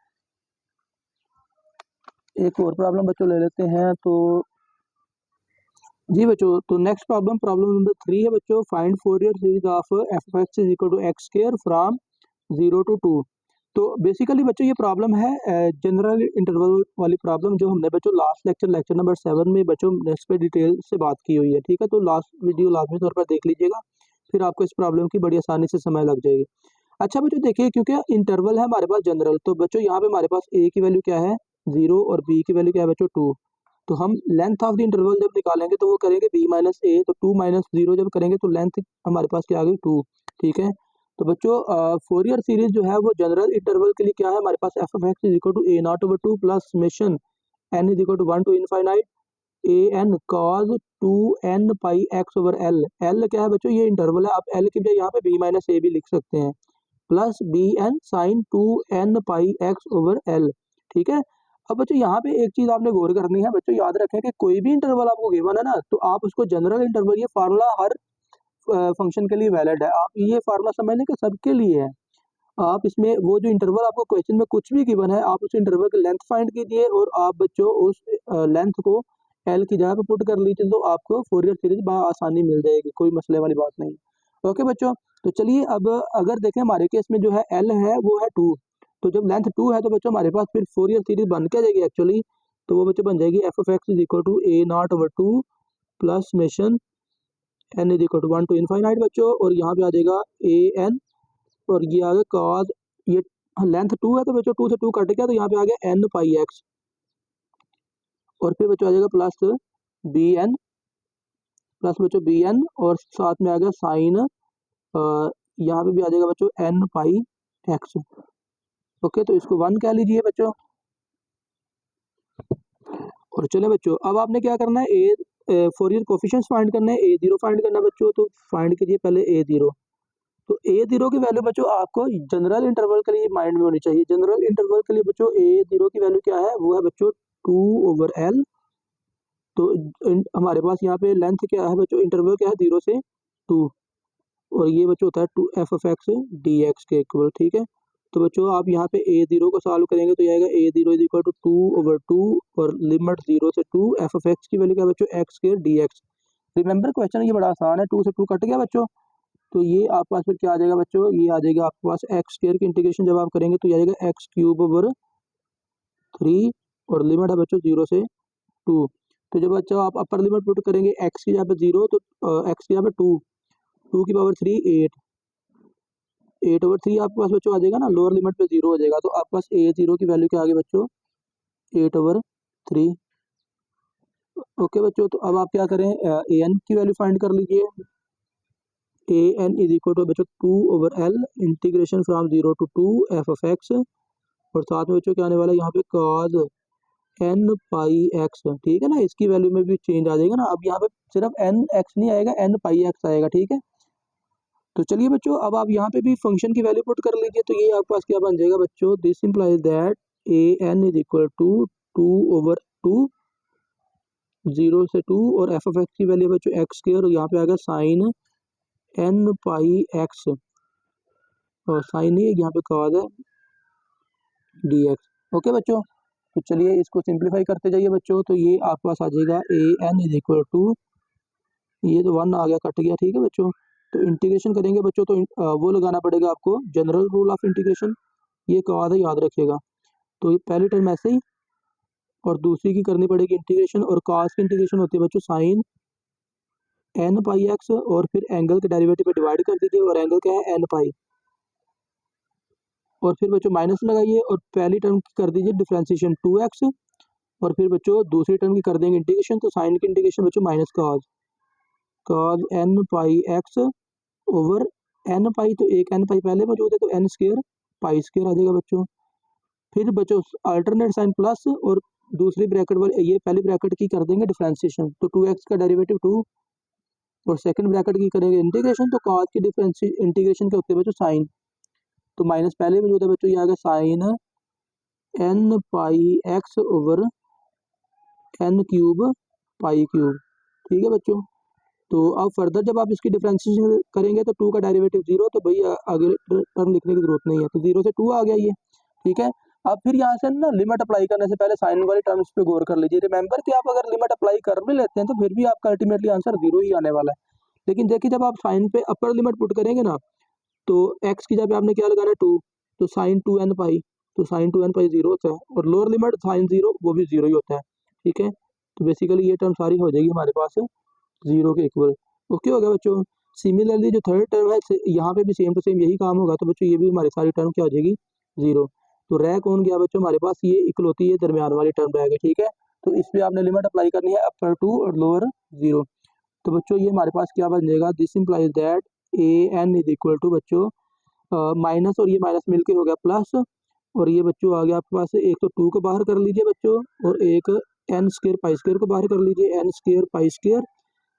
एक और प्रॉब्लम बच्चों ले लेते हैं। तो जी बच्चों, तो नेक्स्ट प्रॉब्लम नंबर 3 है बच्चों, find Fourier series of f x is equal to x square from 0 to 2। तो बेसिकली बच्चों ये प्रॉब्लम है जनरल इंटरवल वाली प्रॉब्लम, जो हमने बच्चों लास्ट लेक्चर नंबर 7 में बच्चों इस पे डिटेल से बात की हुई है, ठीक है। तो लास्ट वीडियो लाजमी तौर पर देख लीजिएगा, फिर आपको इस प्रॉब्लम की बड़ी आसानी से समझ लग जाएगी। अच्छा बच्चों देखिए, क्योंकि इंटरवल है हमारे पास जनरल, तो बच्चों यहाँ पे हमारे पास ए की वैल्यू क्या है 0 और बी की वैल्यू क्या है बच्चों 2। तो हम लेंथ ऑफ द इंटरवल जब निकालेंगे तो वो करेंगे b माइनस ए, तो 2 माइनस 0 जब करेंगे तो लेंथ हमारे पास क्या आ गई 2, ठीक है। तो बच्चों फोरियर सीरीज जो है वो जनरल इंटरवल के लिए क्या है, हमारे पास f of x is equal to a naught over 2 plus summation n is equal to 1 to infinite a n cos 2 n pi x over l. L क्या है बच्चों, ये इंटरवल है, आप एल की बजाय यहाँ पे b माइनस ए भी लिख सकते हैं, plus b n sine 2 n pi x over l, ठीक है। अब बच्चों यहाँ पे एक चीज आपने गौर करनी है बच्चों, याद रखें कि कोई भी इंटरवल आपको गिवन है ना, तो आप उसको जनरल इंटरवल, ये फार्मूला हर फंक्शन के लिए वैलिड है, आप ये फार्मूला समझ लें कि सबके लिए है। आप इसमें वो जो इंटरवल आपको क्वेश्चन में कुछ भी गिवन है, आप उस इंटरवल की लेंथ फाइंड कीजिए और आप बच्चों उस लेंथ को एल की जगह पे पुट कर लीजिए, तो आपको फोरियर सीरीज बड़ा आसानी मिल जाएगी, कोई मसले वाली बात नहीं। ओके बच्चों, तो चलिए अब अगर देखें हमारे केस में जो है एल है वो है 2, तो जब लेंथ 2 है तो बच्चों हमारे पास फिर फोरियर सीरीज बन के जाएगी एक्चुअली। तो वो बच्चों बन जाएगी f of x is equal to a naught over 2 plus summation n is equal to 1 to infinite बच्चों, और यहाँ पे आ जाएगा ए एन, और ये आ गया कॉज, ये लेंथ 2 है तो बच्चों 2 से 2 कट गया, तो यहाँ पे आ गया एन पाई एक्स, और फिर बच्चों आ जाएगा प्लस बी एन, प्लस बच्चों बी एन, और साथ में आ गया साइन, यहाँ पे भी आ जाएगा बच्चों एन पाई एक्स। ओके, तो इसको 1 कह लीजिए बच्चों। और चले बच्चों, अब आपने क्या करना है, ए फोरियर कोफिशिएंट्स फाइंड करना है, ए जीरो फाइंड करना है बच्चों। तो फाइंड कीजिए पहले ए जीरो। तो ए जीरो की वैल्यू बच्चों आपको जनरल इंटरवल के लिए माइंड में होनी चाहिए। जनरल इंटरवल के लिए बच्चों ए जीरो की वैल्यू क्या है, वो है बच्चों 2 ओवर एल। तो हमारे पास यहाँ पे लेंथ क्या है बच्चों, इंटरवल क्या है 0 से 2, और ये बच्चों होता है 2 f of x d x के इक्वल, ठीक है। तो बच्चों आप यहाँ पे ए जीरो को सॉल्व करेंगे तो ये आएगा a zero is equal to 2 over 2 और लिमिट 0 से 2, एफ ऑफ एक्स की वैल्यू क्या है बच्चों x square d x. Remember question ये बड़ा आसान है, 2 से 2 कट गया बच्चों, तो ये आपके पास फिर क्या आ जाएगा बच्चों, ये आ जाएगा आपके पास एक्स स्क्वायर की इंटीग्रेशन जब आप करेंगे तो ये आ जाएगा एक्स क्यूब ओवर 3, और लिमिट है बच्चों 0 से 2। तो जब बच्चों आप अपर लिमिट पुट करेंगे एक्स की जगह पे 0, तो एक्स की जगह पे 2 की पावर 3 8, 8 ओवर 3 आपके पास बच्चों आ जाएगा ना, लोअर लिमिट पे 0 हो जाएगा, तो आपके पास ए जीरो की वैल्यू क्या आ गई बच्चों 8 ओवर 3। ओके बच्चों, तो अब आप क्या करें, ए एन की वैल्यू फाइंड कर लीजिए। A N is equal to बच्चों 2 over L integration from 0 to 2 f of x, और साथ में बच्चों क्या आने वाला है यहाँ पे कॉज एन पाई एक्स, ठीक है ना, इसकी वैल्यू में भी चेंज आ जाएगा ना, अब यहाँ पे सिर्फ एन एक्स नहीं आएगा, एन पाई एक्स आएगा, ठीक है। तो चलिए बच्चों, अब आप यहाँ पे भी फंक्शन की वैल्यू पुट कर लीजिए, तो ये आपके पास क्या बन जाएगा बच्चों, this implies that A N is equal to 2 over 2 0 से 2, और एफ ऑफ एक्स की वैल्यू बच्चों एक्स स्क्वायर, और यहाँ पे आ गया साइन एन पाई एक्स, और साइन ही यहाँ पे कॉज है डी एक्स। ओके बच्चों, तो चलिए इसको सिंप्लीफाई करते जाइए बच्चों, तो ये आपके पास आ जाएगा A N is equal to, ये तो 1 आ गया कट गया, ठीक है बच्चों। तो इंटीग्रेशन करेंगे बच्चों, तो वो लगाना पड़ेगा आपको जनरल रूल ऑफ इंटीग्रेशन, ये कॉज है याद रखिएगा। तो ये पहली टर्म ऐसे ही, और दूसरी की करनी पड़ेगी इंटीग्रेशन, और कॉस की इंटीग्रेशन होती है बच्चों साइन एन पाई एक्स, और फिर एंगल के डेरिवेटिव पे डिवाइड कर दीजिए, और एंगल क्या है एन पाई, और फिर बच्चों माइनस लगाइए और पहली टर्म की कर दीजिए डिफ्रेंसिएशन 2x, और फिर बच्चों दूसरी टर्म की कर देंगे इंटीग्रेशन, तो साइन की इंटीग्रेशन बच्चों माइनस cos n पाई x ओवर n पाई, तो एक n पाई पहले मौजूद है तो n स्क्वायर पाई स्क्वायर आ जाएगा बच्चों। फिर बच्चों अल्टरनेट साइन प्लस और दूसरी ब्रैकेट वाले ये पहली ब्रैकेट की कर देंगे डिफ्रेंसिएशन, तो 2x का डेरिवेटिव 2 और सेकंड ब्रैकेट की करेंगे इंटीग्रेशन, तो cos की डिफरेंस इंटीग्रेशन के होते हैं बच्चों साइन, तो माइनस पहले मौजूद है बच्चों, ये आ गया साइन n पाई x over n cube pi cube. ठीक है बच्चों, तो अब फर्दर जब आप इसकी डिफरेंशिएशन करेंगे तो 2 का डेरिवेटिव 0, तो भाई आगे टर्म लिखने की जरूरत नहीं है, तो 0 से 2 आ गया ये। ठीक है, अब फिर यहाँ से ना लिमिट अप्लाई करने से पहले साइन वाली टर्म्स पे गौर कर लीजिए। रिमेंबर कि आप अगर लिमिट अप्लाई कर भी लेते हैं तो फिर भी आपका अल्टीमेटली आंसर 0 ही आने वाला है। लेकिन देखिए जब आप साइन पे अपर लिमिट पुट करेंगे ना, तो एक्स की जगह आपने क्या लगाना है 2, तो साइन 2n पाई, तो साइन 2n पाई 0 होता है, और लोअर लिमिट साइन 0 वो भी 0 ही होता है। ठीक है, तो बेसिकली ये टर्म सारी हो जाएगी हमारे पास 0 के इक्वल। ओके हो गया बच्चों। सिमिलरली जो थर्ड टर्म है यहाँ पे भी सेम टू सेम यही काम होगा, तो बच्चों ये भी हमारी सारी टर्म क्या हो जाएगी 0। तो रह कौन गया बच्चों हमारे पास, ये इकलौती है दरमियान वाली टर्म रह गई। ठीक है, तो इस पे आपने लिमिट अप्लाई करनी है अपर 2 और लोअर 0। तो बच्चों ये हमारे पास क्या बन जाएगा, this implies that A N is equal to बच्चों माइनस और ये माइनस मिलके हो गया प्लस, और ये बच्चों आ गया आपके पास, एक तो 2 को बाहर कर लीजिए बच्चों, और एक एन स्क्र पाई स्क्र को बाहर कर लीजिए, एन स्क्र पाई स्क्र,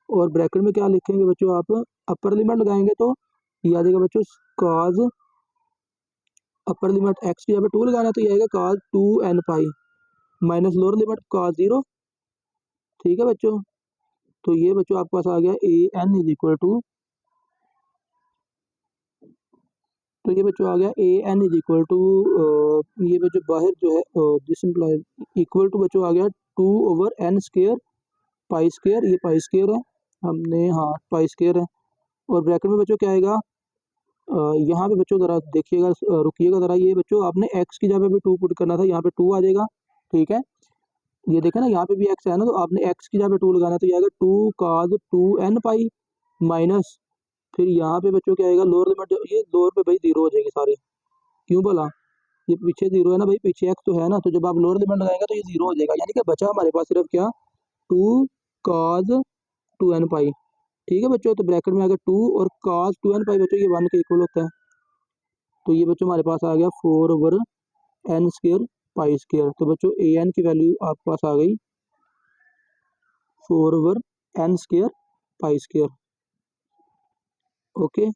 और ब्रैकेट में क्या लिखेंगे बच्चों आप, अपर लिमिट लगाएंगे तो ये आ जाएगा बच्चों cos, अपर लिमिट एक्स की जगह 2 लगाना तो ये आएगा cos 2n pi minus lower limit cos 0। ठीक है बच्चों, तो ये बच्चों आपके पास आ गया A N is equal to, तो ये बच्चों आ गया A N is equal to, ये बच्चों बाहर जो है दिस इम्प्लाइज इक्वल टू बच्चों आ गया 2 over n square pi square, ये पाई स्क्र है हमने, हाँ पाई स्क्र है, और ब्रैकेट में बच्चों क्या आएगा, यहाँ पे बच्चों ज़रा देखिएगा, रुकिएगा ज़रा, ये बच्चों आपने x की जगह पे 2 पुट करना था, यहाँ पे 2 आ जाएगा। ठीक है, ये देखें ना यहाँ पे भी x है ना, तो आपने x की जगह पे 2 लगाना है, तो ये आएगा 2 cos 2n पाई माइनस, फिर यहाँ पे बच्चों क्या आएगा लोअर लिमिट, ये लोअर पे भाई 0 हो जाएगी सारी, क्यों बोला, ये पीछे 0 है ना भाई, पीछे x तो है ना, तो जब आप लोअर लिमिट लगाएंगे तो ये 0 हो जाएगा, यानी कि बचा हमारे पास सिर्फ क्या 2 cos 2n पाई। ठीक है बच्चों, तो ब्रैकेट में आ गया 2 और cos 2n पाई बच्चों ये 1 के इक्वल होता है, तो ये बच्चों हमारे पास आ गया 4 over n square pi square, तो बच्चों ए एन की वैल्यू आपके पास आ गई 4 over n square pi square. Okay,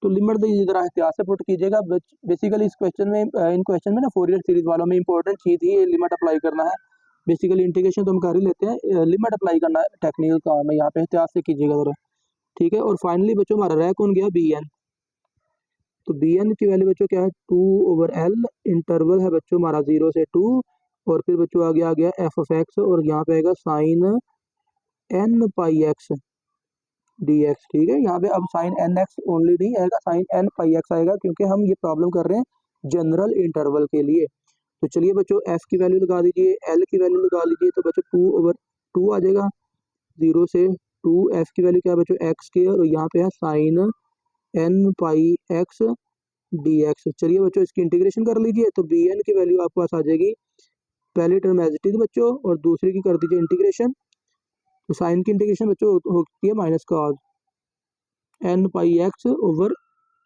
तो लिमिट तो ये जरा एहतियात से पुट कीजिएगा। बेसिकली इस क्वेश्चन में इन क्वेश्चन में ना फोरियर सीरीज वालों में इंपॉर्टेंट चीज़ ही लिमिट अप्लाई करना है। बेसिकली इंटीग्रेशन तो हम कर ही लेते हैं, लिमिट अप्लाई करना टेक्निकल काम है, यहाँ पे एहतियात से कीजिएगा जरा। ठीक है, और फाइनली बच्चों हमारा रह कौन गया बी एन, तो बी एन की वैल्यू बच्चों क्या है 2 ओवर एल, इंटरवल है बच्चों हमारा 0 से 2, और फिर बच्चों आ गया एफ ऑफ एक्स, और यहाँ पे आएगा sine n pi x d x. ठीक है, यहाँ पे अब साइन एन एक्स ओनली नहीं आएगा, साइन एन पाई एक्स आएगा, क्योंकि हम ये प्रॉब्लम कर रहे हैं जनरल इंटरवल के लिए। तो चलिए बच्चों एफ की वैल्यू लगा दीजिए, एल की वैल्यू लगा लीजिए, तो बच्चों 2 ओवर 2 आ जाएगा 0 से 2, एफ की वैल्यू क्या है बच्चों एक्स के, और यहाँ पे है sine n pi x d x. चलिए बच्चों इसकी इंटीग्रेशन कर लीजिए, तो बी एन की वैल्यू आपके पास आ जाएगी, पहली टर्म एज इट इज बच्चों, और दूसरी की कर दीजिए इंटीग्रेशन, तो साइन की इंटीग्रेशन बच्चों होती है minus cos N pi x over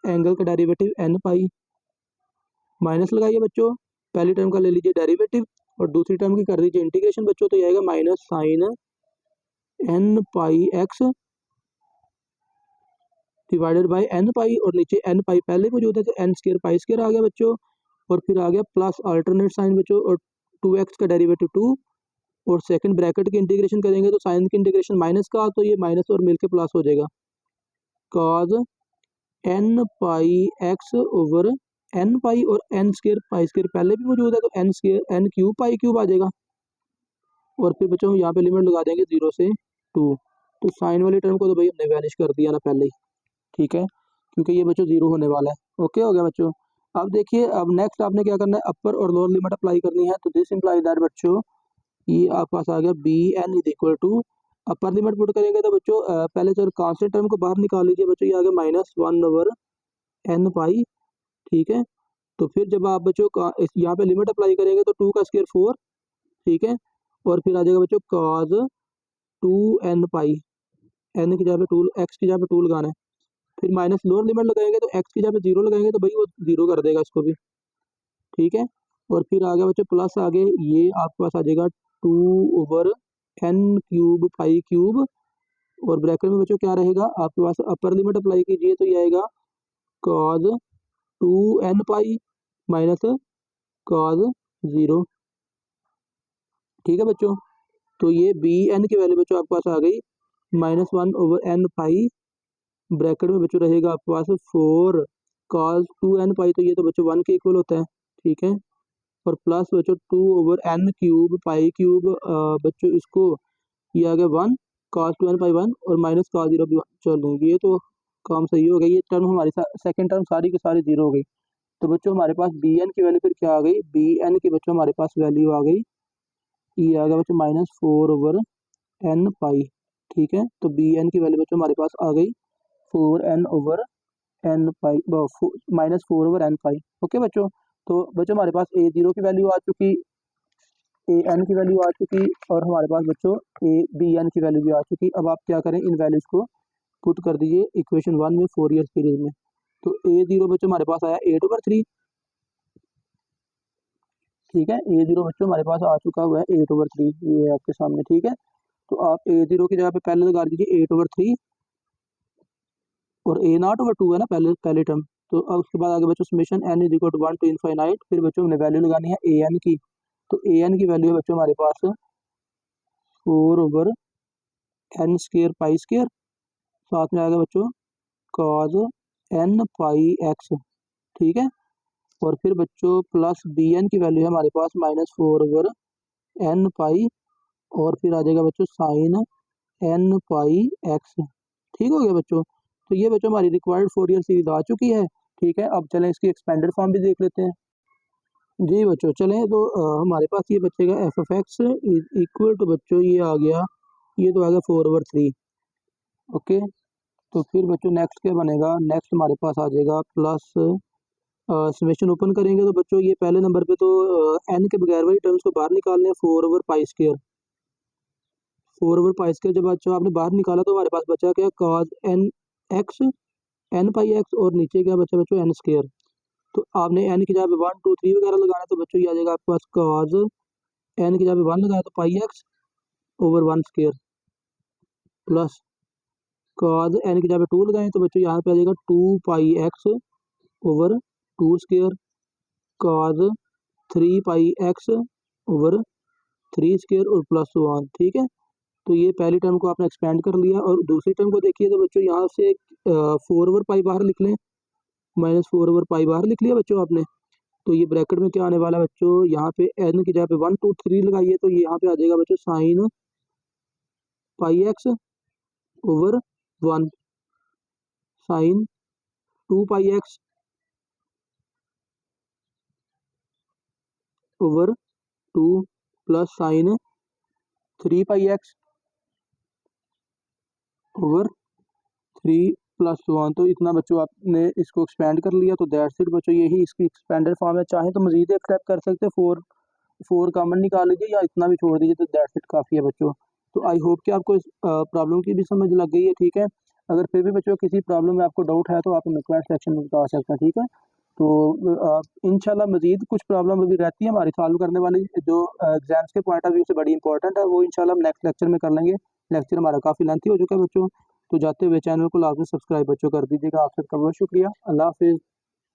angle का डेरिवेटिव एन पाई, माइनस लगाइए बच्चों, पहली टर्म का ले लीजिए डेरिवेटिव और दूसरी टर्म की कर दीजिए इंटीग्रेशन बच्चों, तो ये आएगा minus sine n pi x divided by n pi, और नीचे एन पाई पहले मौजूद है तो एन स्क्र पाई स्क्र आ गया बच्चों, और फिर आ गया प्लस अल्टरनेट साइन बच्चों, और 2x का डेरिवेटिव 2, और सेकंड ब्रैकेट की इंटीग्रेशन करेंगे तो साइन की इंटीग्रेशन माइनस का, तो ये माइनस और मिलके प्लस हो जाएगा cos N pi x over N pi, और एन स्क्र पाई स्क्र पहले भी मौजूद है तो n square n cube pi cube आ जाएगा, और फिर बच्चों हम यहाँ पे लिमिट लगा देंगे 0 से 2, तो साइन वाली टर्म को तो भाई हमने वैनिश कर दिया ना पहले ही। ठीक है, क्योंकि ये बच्चों 0 होने वाला है। ओके हो गया बच्चों। अब देखिए, अब नेक्स्ट आपने क्या करना है, अपर और लोअर लिमिट अप्लाई करनी है, तो दिस इम्प्लाई दैट बच्चों ये आपके पास आ गया B N is equal to, upper limit put करेंगे तो बच्चों पहले चलो कांस्टेंट टर्म को बाहर निकाल लीजिए बच्चों, ये आ गया -1 ओवर एन पाई ठीक है। तो फिर जब आप बच्चों का यहाँ पे लिमिट अप्लाई करेंगे तो 2 का स्क्वायर 4, ठीक है। और फिर आ जाएगा बच्चों cos 2n पाई, n की जगह पे 2, x की जगह पे 2 लगाना है। फिर माइनस लोअर लिमिट लगाएंगे तो x की जगह पे 0 लगाएंगे तो भाई वो 0 कर देगा इसको भी, ठीक है। और फिर आ गया बच्चों प्लस, आगे ये आपके पास आ जाएगा 2/n³ पाई क्यूब, और ब्रैकेट में बच्चों क्या रहेगा आपके पास, अपर लिमिट अप्लाई कीजिए तो ये आएगा cos 2n pi minus cos 0, ठीक है बच्चों। तो ये bn की वैल्यू बच्चों आपके पास आ गई -1/n पाई, ब्रैकेट में बच्चों रहेगा आपके पास 4 cos 2n पाई, तो ये तो बच्चों 1 के इक्वल होता है, ठीक है। और प्लस बच्चों 2/n³ पाई क्यूब, बच्चों इसको ये आ गया 1 cos 2n पाई 1 और माइनस cos 0 भी 1। चलो ये तो काम सही हो गई, ये टर्म हमारी सेकंड टर्म सारी की सारी 0 हो गई। तो बच्चों हमारे पास bn की वैल्यू फिर क्या आ गई, bn की बच्चों हमारे पास वैल्यू आ गई, ये आ गया बच्चों -4/n पाई, ठीक है। तो bn की वैल्यू बच्चों हमारे पास आ गई 4n/n पाई, -4/n पाई, ओके बच्चों। तो बच्चों हमारे पास a0 की वैल्यू आ चुकी, an की वैल्यू आ चुकी, और हमारे पास बच्चों bn की वैल्यू भी आ चुकी। अब आप क्या करें, इन वैल्यूज को पुट कर दीजिए इक्वेशन 1 में फोरियर सीरीज में। तो a0 बच्चों हमारे पास आया 8/3, ठीक है। a0 बच्चों हमारे पास आ चुका हुआ है 8/3, ये आपके सामने, ठीक है। तो आप a0 की जगह पे पहले लगा दीजिए 8/3, और a0/2 है ना पहले पहले टर्म। तो अब उसके बाद आगे बच्चों समेशन n = 1 to इनफाइनाइट, फिर बच्चों हमने वैल्यू लगानी है an की। तो an की वैल्यू है बच्चों हमारे पास 4/n² पाई स्क्वायर, साथ में आएगा बच्चों cos n पाई x, ठीक है। और फिर बच्चों प्लस bn की वैल्यू है हमारे पास -4/n पाई, और फिर आ जाएगा बच्चों sin n पाई x, ठीक हो गया बच्चों। तो ये बच्चों हमारी रिक्वायर्ड फोरियर सीरीज आ चुकी है, ठीक है। अब चलें इसकी एक्सपेंडेड फॉर्म भी देख लेते हैं। जी बच्चों चलें, तो हमारे पास ये बचेगा f(x) इज इक्वल टू बच्चों, ये आ गया, ये तो आ गया 4/3, ओके। तो फिर बच्चों नेक्स्ट क्या बनेगा, नेक्स्ट हमारे पास आ जाएगा प्लस, समेशन ओपन करेंगे तो बच्चों ये पहले नंबर पे तो n के बगैर वाली टर्म्स को बाहर निकालने हैं, 4/π², 4/π² जब बच्चों आपने बाहर निकाला तो हमारे पास बचा क्या, cos nx n पाई x, और नीचे क्या बचा बच्चों n²। तो आपने n की जगह पे 1 2 3 वगैरह लगाना है, तो बच्चों ये आ जाएगा आपके पास cos n की जगह पे 1 लगाया तो πx/1² प्लस cos n की जगह पे 2 लगाएं तो बच्चों यहाँ पे आ जाएगा 2πx/2² cos 3πx/3² और प्लस 1, ठीक है। तो ये पहली टर्म को आपने एक्सपेंड कर लिया, और दूसरी टर्म को देखिए तो बच्चों यहाँ से 4/π बाहर लिख लें, -4/π बाहर लिख लिया बच्चों आपने। तो ये ब्रैकेट में क्या आने वाला है बच्चों, यहाँ पे n की जगह पे 1 2 3 लगाइए तो ये यहाँ पे आ जाएगा बच्चों sin πx/1, sin 2πx/2 plus sin 3πx/3 plus 1। तो इतना बच्चों आपने इसको एक्सपेंड कर लिया, तो दैट्स इट बच्चों, यही इसकी एक्सपेंडेड फॉर्म है। चाहे तो मजीद एक स्टेप कर सकते हैं, 4 कॉमन निकाल लीजिए या इतना भी छोड़ दीजिए, तो दैट्स इट काफ़ी है बच्चों। तो आई होप कि आपको इस प्रॉब्लम की भी समझ लग गई है, ठीक है। अगर फिर भी बच्चों किसी प्रॉब्लम में आपको डाउट है तो आप हमें कमेंट सेक्शन में बता सकते हैं, ठीक है। तो इंशाल्लाह मजीद कुछ प्रॉब्लम अभी रहती है हमारी सॉल्व करने वाली, जो एग्जाम्स के पॉइंट ऑफ व्यू से बड़ी इंपॉर्टेंट है, वो इंशाल्लाह हम नेक्स्ट लेक्चर में कर लेंगे। लेक्चर हमारा काफ़ी लेंथी हो चुका है बच्चों, तो जाते हुए चैनल को लाजमी सब्सक्राइब बच्चों कर दीजिएगा। आप सबका बहुत शुक्रिया, अल्लाह हाफिज़।